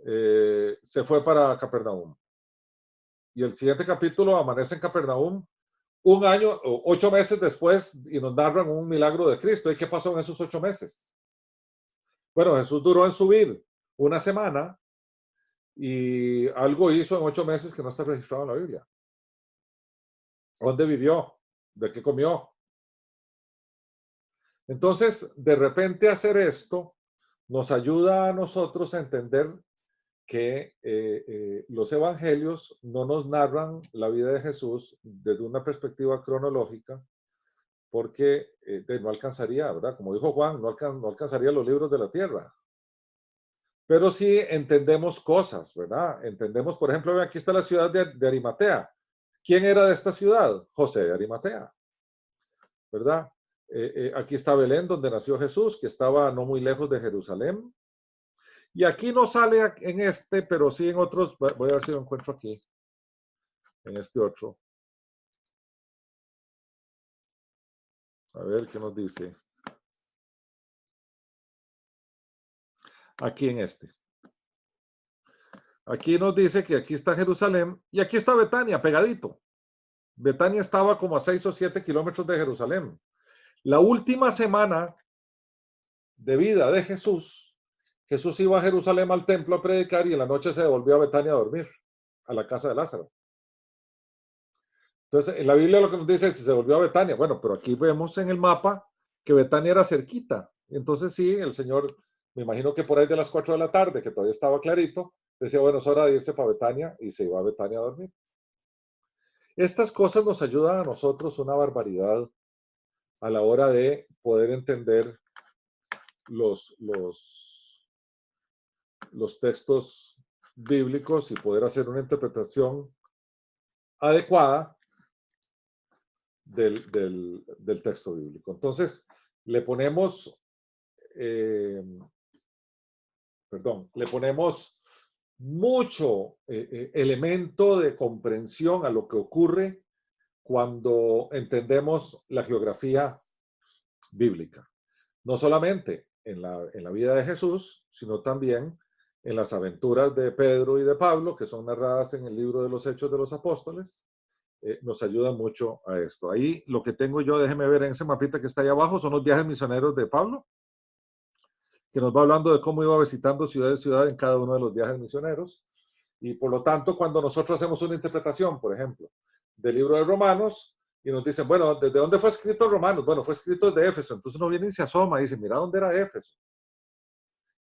se fue para Capernaum. Y el siguiente capítulo amanece en Capernaum un año o 8 meses después y nos narran un milagro de Cristo. ¿Y qué pasó en esos 8 meses? Bueno, Jesús duró en subir una semana y algo hizo en 8 meses que no está registrado en la Biblia. ¿Dónde vivió? ¿De qué comió? Entonces, de repente hacer esto nos ayuda a nosotros a entender que los evangelios no nos narran la vida de Jesús desde una perspectiva cronológica, porque no alcanzaría, ¿verdad? Como dijo Juan, no alcanzaría los libros de la tierra. Pero sí entendemos cosas, ¿verdad? Entendemos, por ejemplo, aquí está la ciudad de Arimatea. ¿Quién era de esta ciudad? José de Arimatea, ¿verdad? Aquí está Belén, donde nació Jesús, que estaba no muy lejos de Jerusalén. Y aquí no sale en este, pero sí en otros. Voy a ver si lo encuentro aquí, en este otro. A ver qué nos dice. Aquí en este. Aquí nos dice que aquí está Jerusalén y aquí está Betania, pegadito. Betania estaba como a 6 o 7 kilómetros de Jerusalén. La última semana de vida de Jesús, Jesús iba a Jerusalén al templo a predicar y en la noche se devolvió a Betania a dormir, a la casa de Lázaro. Entonces, en la Biblia lo que nos dice es que se volvió a Betania. Bueno, pero aquí vemos en el mapa que Betania era cerquita. Entonces sí, el Señor, me imagino que por ahí de las 4 de la tarde, que todavía estaba clarito, decía, bueno, es hora de irse para Betania y se iba a Betania a dormir. Estas cosas nos ayudan a nosotros una barbaridad a la hora de poder entender los textos bíblicos y poder hacer una interpretación adecuada del texto bíblico. Entonces, le ponemos, le ponemos mucho elemento de comprensión a lo que ocurre cuando entendemos la geografía bíblica. No solamente en la vida de Jesús, sino también en las aventuras de Pedro y de Pablo, que son narradas en el libro de los Hechos de los Apóstoles, nos ayuda mucho a esto. Ahí lo que tengo yo, déjeme ver en ese mapita que está ahí abajo, son los viajes misioneros de Pablo, que nos va hablando de cómo iba visitando ciudad de ciudad en cada uno de los viajes misioneros. Y por lo tanto, cuando nosotros hacemos una interpretación, por ejemplo, del libro de Romanos, y nos dicen, bueno, ¿desde dónde fue escrito Romanos? Bueno, fue escrito desde Éfeso. Entonces uno viene y se asoma y dice, mira, ¿dónde era Éfeso?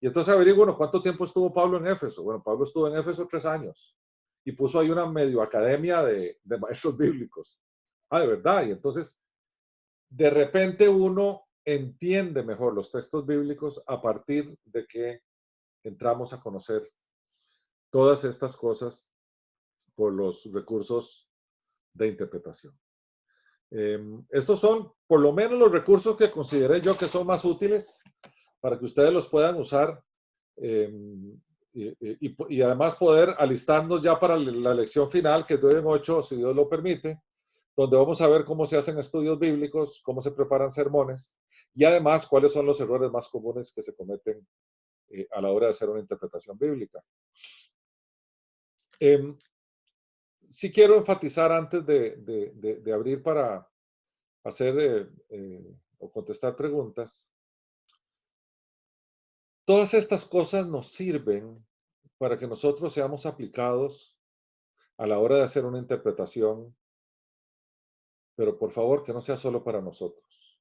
Y entonces averigua, bueno, ¿cuánto tiempo estuvo Pablo en Éfeso? Bueno, Pablo estuvo en Éfeso 3 años. Y puso ahí una medio academia de maestros bíblicos. Ah, de verdad. Y entonces, de repente uno entiende mejor los textos bíblicos a partir de que entramos a conocer todas estas cosas por los recursos de interpretación. Estos son, por lo menos, los recursos que consideré yo que son más útiles para que ustedes los puedan usar y además poder alistarnos ya para la lección final, que es de hoy en 8, si Dios lo permite, donde vamos a ver cómo se hacen estudios bíblicos, cómo se preparan sermones y además cuáles son los errores más comunes que se cometen a la hora de hacer una interpretación bíblica. Sí quiero enfatizar antes de abrir para hacer o contestar preguntas. Todas estas cosas nos sirven para que nosotros seamos aplicados a la hora de hacer una interpretación, pero por favor que no sea solo para nosotros.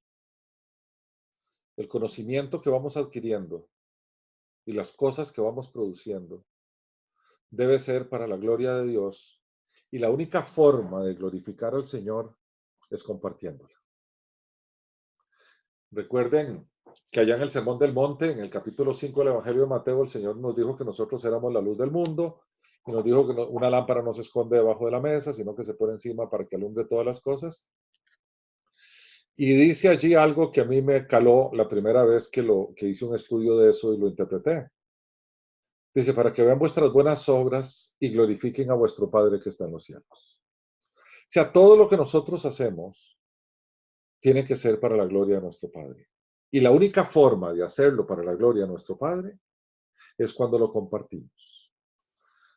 El conocimiento que vamos adquiriendo y las cosas que vamos produciendo debe ser para la gloria de Dios y la única forma de glorificar al Señor es compartiéndola. Recuerden que allá en el Sermón del Monte, en el capítulo 5 del Evangelio de Mateo, el Señor nos dijo que nosotros éramos la luz del mundo y nos dijo que una lámpara no se esconde debajo de la mesa, sino que se pone encima para que alumbre todas las cosas. Y dice allí algo que a mí me caló la primera vez que hice un estudio de eso y lo interpreté. Dice, para que vean vuestras buenas obras y glorifiquen a vuestro Padre que está en los cielos. O sea, todo lo que nosotros hacemos tiene que ser para la gloria de nuestro Padre. Y la única forma de hacerlo para la gloria de nuestro Padre es cuando lo compartimos.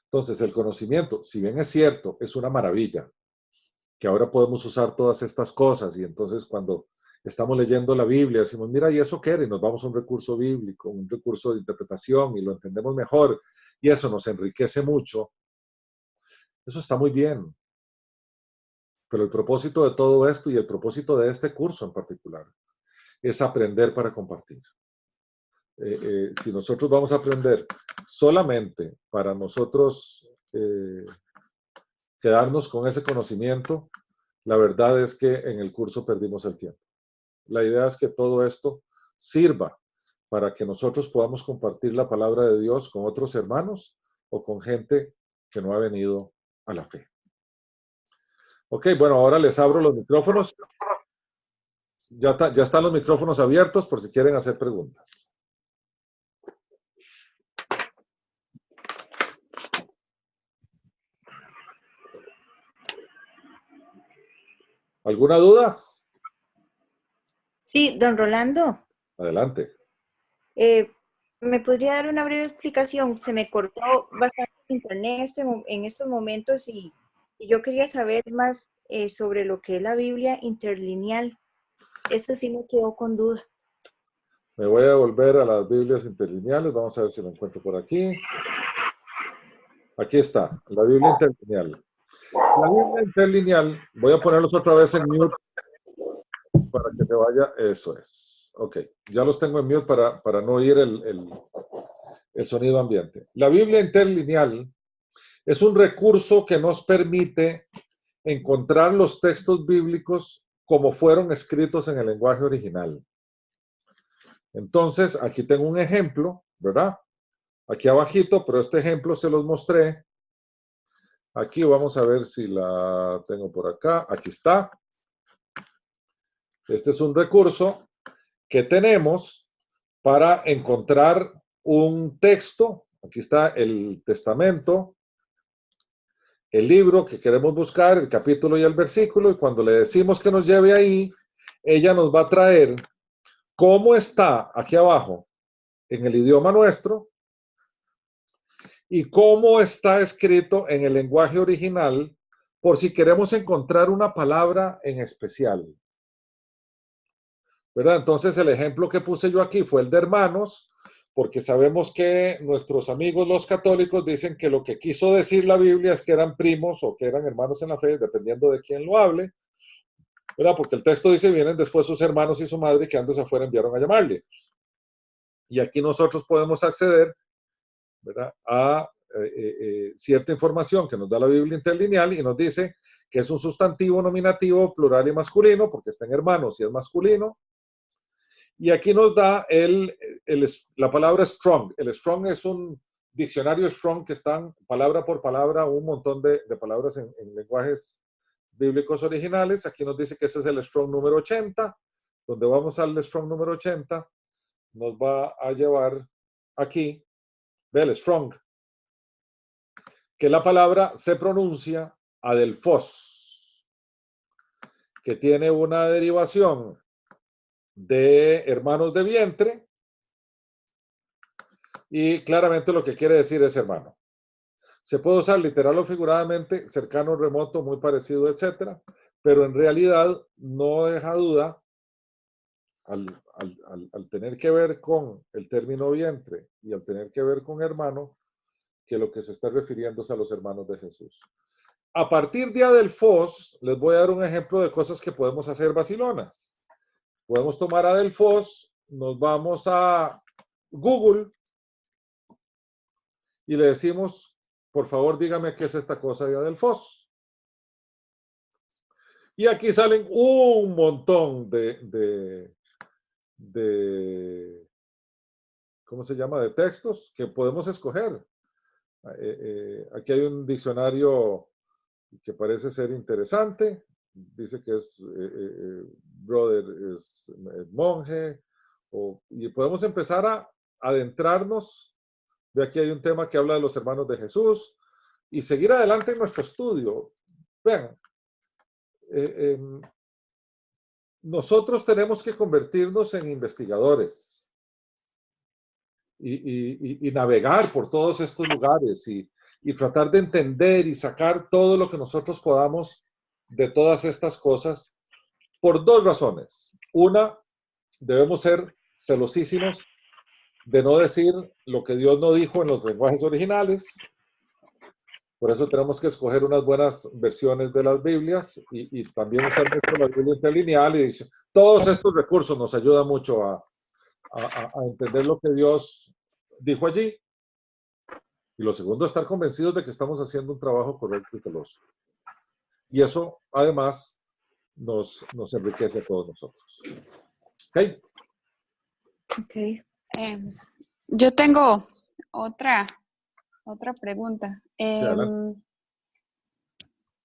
Entonces, el conocimiento, si bien es cierto, es una maravilla, que ahora podemos usar todas estas cosas y entonces cuando estamos leyendo la Biblia decimos, mira, ¿y eso qué era? Y nos vamos a un recurso bíblico, un recurso de interpretación y lo entendemos mejor y eso nos enriquece mucho. Eso está muy bien. Pero el propósito de todo esto y el propósito de este curso en particular es aprender para compartir. Si nosotros vamos a aprender solamente para nosotros quedarnos con ese conocimiento, la verdad es que en el curso perdimos el tiempo. La idea es que todo esto sirva para que nosotros podamos compartir la palabra de Dios con otros hermanos o con gente que no ha venido a la fe. Ok, bueno, ahora les abro los micrófonos. Ya están los micrófonos abiertos por si quieren hacer preguntas. ¿Alguna duda? Sí, don Rolando, Adelante. ¿me podría dar una breve explicación? Se me cortó bastante el internet en estos momentos y yo quería saber más sobre lo que es la Biblia interlineal. Eso sí me quedó con duda. Me voy a volver a las Biblias interlineales. Vamos a ver si lo encuentro por aquí. Aquí está, la Biblia interlineal. La Biblia interlineal, voy a ponerlos otra vez en mute para que se vaya. Eso es. Ok, ya los tengo en mute para no oír el sonido ambiente. La Biblia interlineal es un recurso que nos permite encontrar los textos bíblicos como fueron escritos en el lenguaje original. Entonces, aquí tengo un ejemplo, ¿verdad? Aquí abajito, pero este ejemplo se los mostré. Aquí vamos a ver si la tengo por acá. Aquí está. Este es un recurso que tenemos para encontrar un texto. Aquí está el testamento, el libro que queremos buscar, el capítulo y el versículo, y cuando le decimos que nos lleve ahí, ella nos va a traer cómo está aquí abajo en el idioma nuestro y cómo está escrito en el lenguaje original por si queremos encontrar una palabra en especial. ¿Verdad? Entonces el ejemplo que puse yo aquí fue el de hermanos, porque sabemos que nuestros amigos los católicos dicen que lo que quiso decir la Biblia es que eran primos o que eran hermanos en la fe, dependiendo de quién lo hable, ¿verdad? Porque el texto dice, vienen después sus hermanos y su madre que antes afuera enviaron a llamarle. Y aquí nosotros podemos acceder, ¿verdad?, a cierta información que nos da la Biblia interlineal y nos dice que es un sustantivo nominativo plural y masculino, porque está en hermanos y es masculino. Y aquí nos da la palabra strong. El strong es un diccionario strong que están palabra por palabra un montón de palabras en lenguajes bíblicos originales. Aquí nos dice que ese es el strong número 80. Donde vamos al strong número 80, nos va a llevar aquí, ve el strong, que la palabra se pronuncia adelphos. que tiene una derivación de hermanos de vientre, y claramente lo que quiere decir es hermano. Se puede usar literal o figuradamente, cercano, remoto, muy parecido, etcétera, pero en realidad no deja duda, al tener que ver con el término vientre y al tener que ver con hermano, que lo que se está refiriendo es a los hermanos de Jesús. A partir de Adelfos, les voy a dar un ejemplo de cosas que podemos hacer vacilonas. Podemos tomar Adelfos, nos vamos a Google y le decimos, por favor, dígame qué es esta cosa de Adelfos. Y aquí salen un montón de ¿cómo se llama? De textos que podemos escoger. Aquí hay un diccionario que parece ser interesante. Dice que es brother, es monje. Y podemos empezar a adentrarnos. De aquí hay un tema que habla de los hermanos de Jesús. Y seguir adelante en nuestro estudio. Vean, nosotros tenemos que convertirnos en investigadores. Y navegar por todos estos lugares y tratar de entender y sacar todo lo que nosotros podamos de todas estas cosas por dos razones. Una, debemos ser celosísimos de no decir lo que Dios no dijo en los lenguajes originales. Por eso tenemos que escoger unas buenas versiones de las Biblias y también usar mucho la Biblia interlineal. Y dice, todos estos recursos nos ayudan mucho a entender lo que Dios dijo allí. Y lo segundo, estar convencidos de que estamos haciendo un trabajo correcto y celoso. Y eso, además, nos enriquece a todos nosotros. ¿Ok? Ok. Yo tengo otra pregunta. Sí, adelante.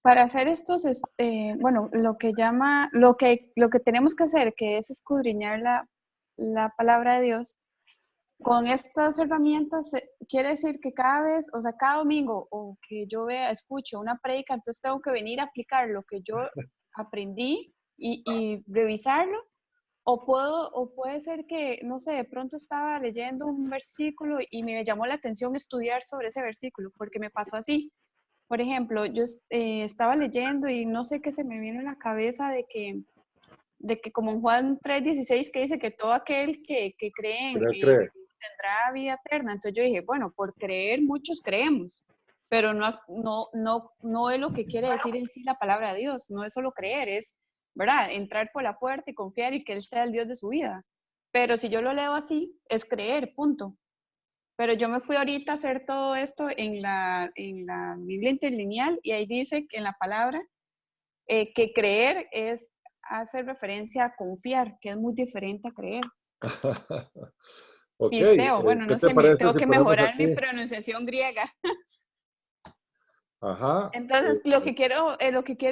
Para hacer estos, bueno, lo que tenemos que hacer, que es escudriñar la palabra de Dios, con estas herramientas, quiere decir que cada vez, o sea, cada domingo, o que yo escucho una prédica, entonces tengo que venir a aplicar lo que yo aprendí y revisarlo, o puede ser que, no sé, de pronto estaba leyendo un versículo y me llamó la atención estudiar sobre ese versículo, porque me pasó así. Por ejemplo, yo estaba leyendo y no sé qué se me vino en la cabeza de que como en Juan 3:16 que dice que todo aquel que cree en tendrá vida eterna. Entonces yo dije, bueno, por creer muchos creemos, pero no es lo que quiere decir en sí la palabra de Dios, no es solo creer, es, ¿verdad? Entrar por la puerta y confiar y que Él sea el Dios de su vida. Pero si yo lo leo así, es creer, punto. Pero yo me fui ahorita a hacer todo esto en la Biblia interlineal y ahí dice que en la palabra que creer hace referencia a confiar, que es muy diferente a creer. Ok, Pisteo, bueno, ¿qué no te sé, parece tengo si que ponemos mejorar aquí? mi pronunciación griega. Ajá. Entonces, lo que quiero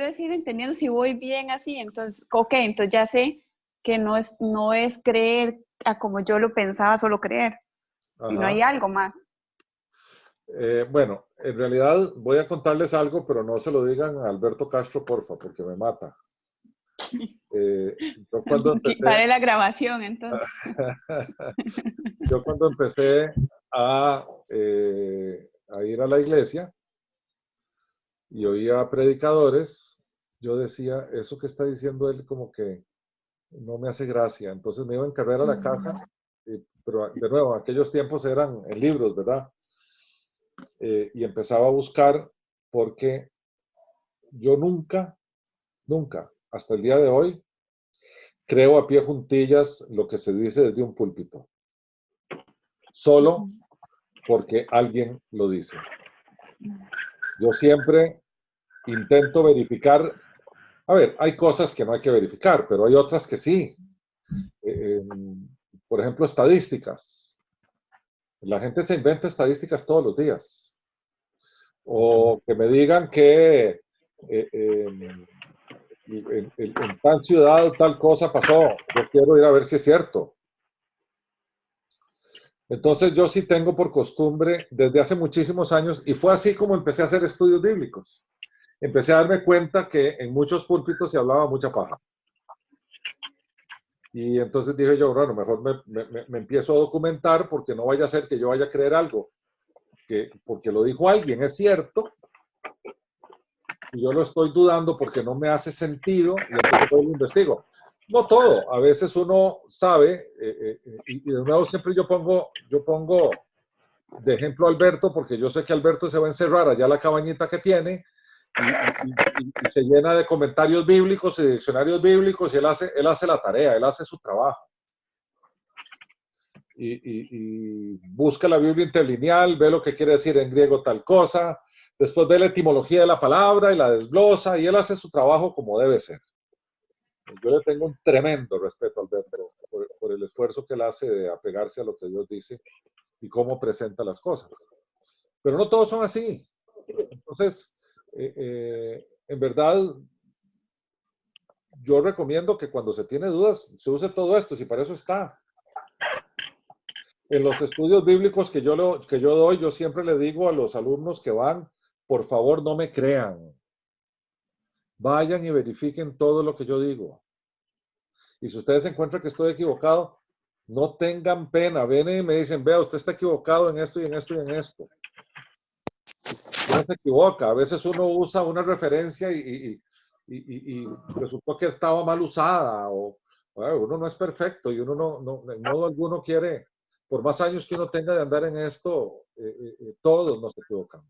decir, entendiendo si voy bien así, entonces, ok, entonces ya sé que no es creer a como yo lo pensaba, solo creer, sino hay Ajá. algo más. Bueno, en realidad voy a contarles algo, pero no se lo digan a Alberto Castro, porfa, porque me mata. Yo cuando empecé, Paré la grabación, entonces. yo cuando empecé a ir a la iglesia y oía predicadores, yo decía, eso que está diciendo él como que no me hace gracia. Entonces me iba en carrera a la casa, pero de nuevo, aquellos tiempos eran en libros, ¿verdad? Y empezaba a buscar porque yo nunca, hasta el día de hoy, creo a pie juntillas lo que se dice desde un púlpito. Solo porque alguien lo dice. Yo siempre intento verificar. A ver, hay cosas que no hay que verificar, pero hay otras que sí. Por ejemplo, estadísticas. La gente se inventa estadísticas todos los días. O que me digan que en tal ciudad tal cosa pasó. Yo quiero ir a ver si es cierto. Entonces yo sí tengo por costumbre desde hace muchísimos años, y fue así como empecé a hacer estudios bíblicos. empecé a darme cuenta que en muchos púlpitos se hablaba mucha paja. Y entonces dije yo, bueno, mejor me empiezo a documentar porque no vaya a ser que yo vaya a creer algo, que porque lo dijo alguien, es cierto, y yo lo estoy dudando porque no me hace sentido, y entonces lo investigo. No todo, a veces uno sabe, y de nuevo siempre yo pongo de ejemplo a Alberto, porque yo sé que Alberto se va a encerrar allá la cabañita que tiene, y se llena de comentarios bíblicos y diccionarios bíblicos, y él hace la tarea, él hace su trabajo. Y busca la Biblia interlineal, ve lo que quiere decir en griego tal cosa, después ve la etimología de la palabra y la desglosa, y él hace su trabajo como debe ser. Yo le tengo un tremendo respeto a Alberto por el esfuerzo que él hace de apegarse a lo que Dios dice y cómo presenta las cosas. Pero no todos son así. Entonces, en verdad, yo recomiendo que cuando se tiene dudas, se use todo esto, si para eso está. En los estudios bíblicos que yo doy, yo siempre le digo a los alumnos que van, por favor, no me crean. Vayan y verifiquen todo lo que yo digo. Y si ustedes encuentran que estoy equivocado, no tengan pena. Vienen y me dicen, vea, usted está equivocado en esto y en esto y en esto. No se equivoca. A veces uno usa una referencia y resultó que estaba mal usada. O uno no es perfecto y uno en modo alguno quiere, por más años que uno tenga de andar en esto, todos nos equivocamos.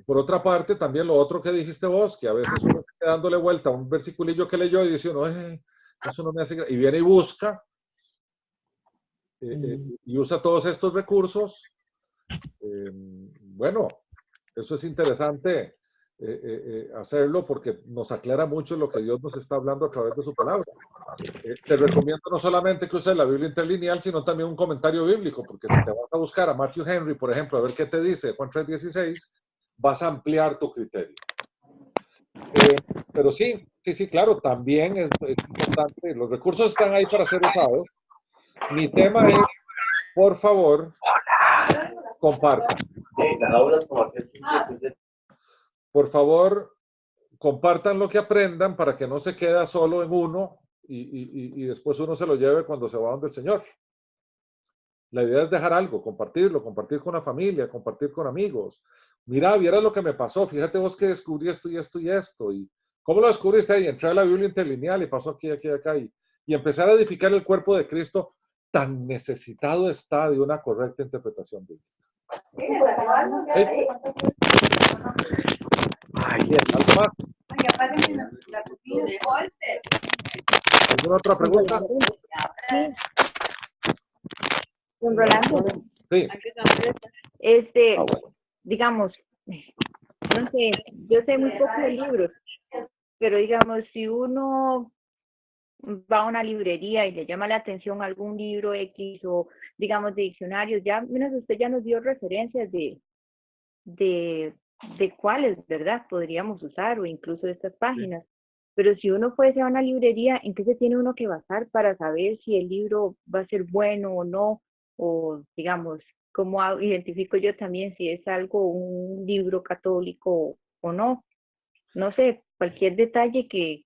Por otra parte, también lo otro que dijiste vos, que a veces uno está dándole vuelta a un versiculillo que leyó y dice uno, eso no me hace... Y viene y busca y usa todos estos recursos. Bueno, eso es interesante hacerlo porque nos aclara mucho lo que Dios nos está hablando a través de su palabra. Te recomiendo no solamente que uses la Biblia interlineal, sino también un comentario bíblico, porque si te vas a buscar a Matthew Henry, por ejemplo, a ver qué te dice Juan 3:16, vas a ampliar tu criterio. Pero sí, claro, también es importante, los recursos están ahí para ser usados. Mi tema es, por favor, compartan. Por favor, compartan lo que aprendan para que no se quede solo en uno y después uno se lo lleve cuando se va donde el Señor. La idea es dejar algo, compartirlo, compartir con la familia, compartir con amigos. Mira, vieras lo que me pasó, fíjate vos que descubrí esto y esto y esto. ¿Y cómo lo descubriste ahí? Entré a la Biblia interlineal y pasó aquí, aquí, acá. Y empezar a edificar el cuerpo de Cristo, tan necesitado está de una correcta interpretación bíblica. ¿Hey? ¿Algo más? ¿Alguna otra pregunta? Don Rolando. Sí. Digamos, no sé, yo sé muy poco de libros, pero digamos, si uno va a una librería y le llama la atención algún libro X o, digamos, de diccionarios, ya, menos usted ya nos dio referencias de cuáles, ¿verdad? Podríamos usar o incluso de estas páginas. Pero si uno fuese a una librería, ¿en qué se tiene uno que basar para saber si el libro va a ser bueno o no? O, digamos, ¿cómo identifico yo también si es algo, un libro católico o no? No sé, cualquier detalle que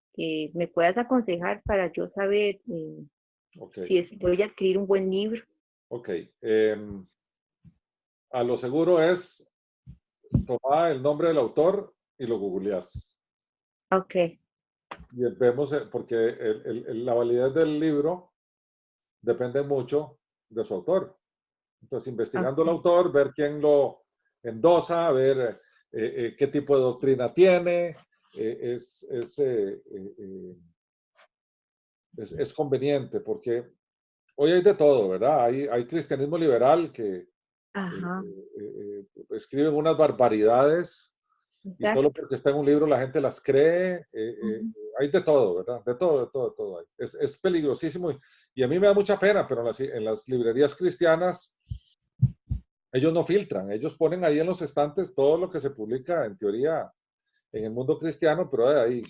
me puedas aconsejar para yo saber si voy a adquirir un buen libro. Ok. A lo seguro es tomar el nombre del autor y lo googleás. Ok. Y vemos, porque la validez del libro depende mucho de su autor. Entonces, investigando el autor, ver quién lo endosa, ver qué tipo de doctrina tiene, es conveniente, porque hoy hay de todo, ¿verdad? Hay cristianismo liberal que escriben unas barbaridades y solo porque está en un libro la gente las cree. Hay de todo, ¿verdad? De todo hay. Es peligrosísimo y a mí me da mucha pena, pero en las librerías cristianas ellos no filtran, ellos ponen ahí en los estantes todo lo que se publica en teoría en el mundo cristiano, pero hay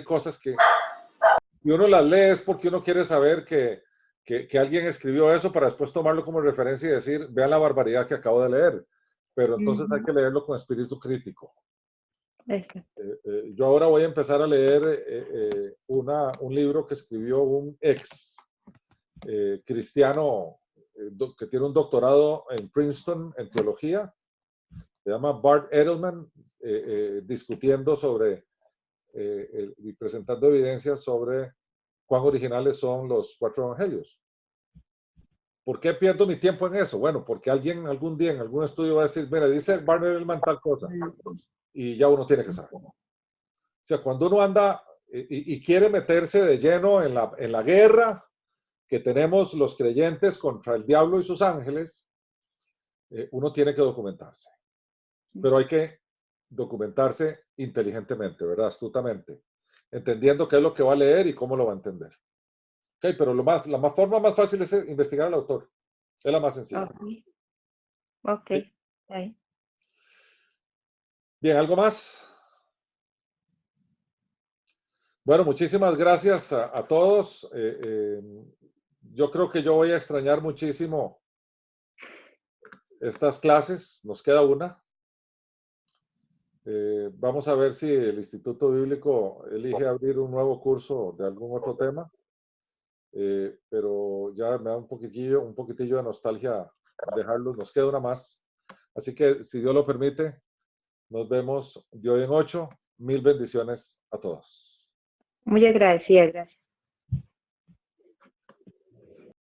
cosas que y uno las lee es porque uno quiere saber que alguien escribió eso para después tomarlo como referencia y decir, vean la barbaridad que acabo de leer. pero entonces hay que leerlo con espíritu crítico. Eso. Yo ahora voy a empezar a leer un libro que escribió un ex cristiano que tiene un doctorado en Princeton en teología. Se llama Bart Edelman, discutiendo sobre y presentando evidencias sobre cuán originales son los 4 evangelios. ¿Por qué pierdo mi tiempo en eso? Bueno, porque alguien algún día en algún estudio va a decir, mira, dice Bart Edelman tal cosa, y ya uno tiene que saber. O sea, cuando uno anda y quiere meterse de lleno en la guerra que tenemos los creyentes contra el diablo y sus ángeles, uno tiene que documentarse. Pero hay que documentarse inteligentemente, ¿verdad? Astutamente, entendiendo qué es lo que va a leer y cómo lo va a entender. Ok, pero la forma más fácil es investigar al autor. Es la más sencilla. Ok. Sí. Ahí. Bien, ¿algo más? Bueno, muchísimas gracias a todos. Yo creo que yo voy a extrañar muchísimo estas clases. Nos queda una. Vamos a ver si el Instituto Bíblico elige abrir un nuevo curso de algún otro tema. Pero ya me da un poquitillo de nostalgia dejarlos. Nos queda una más. Así que, si Dios lo permite, nos vemos de hoy en 8. 1000 bendiciones a todos. Muy agradecida, gracias.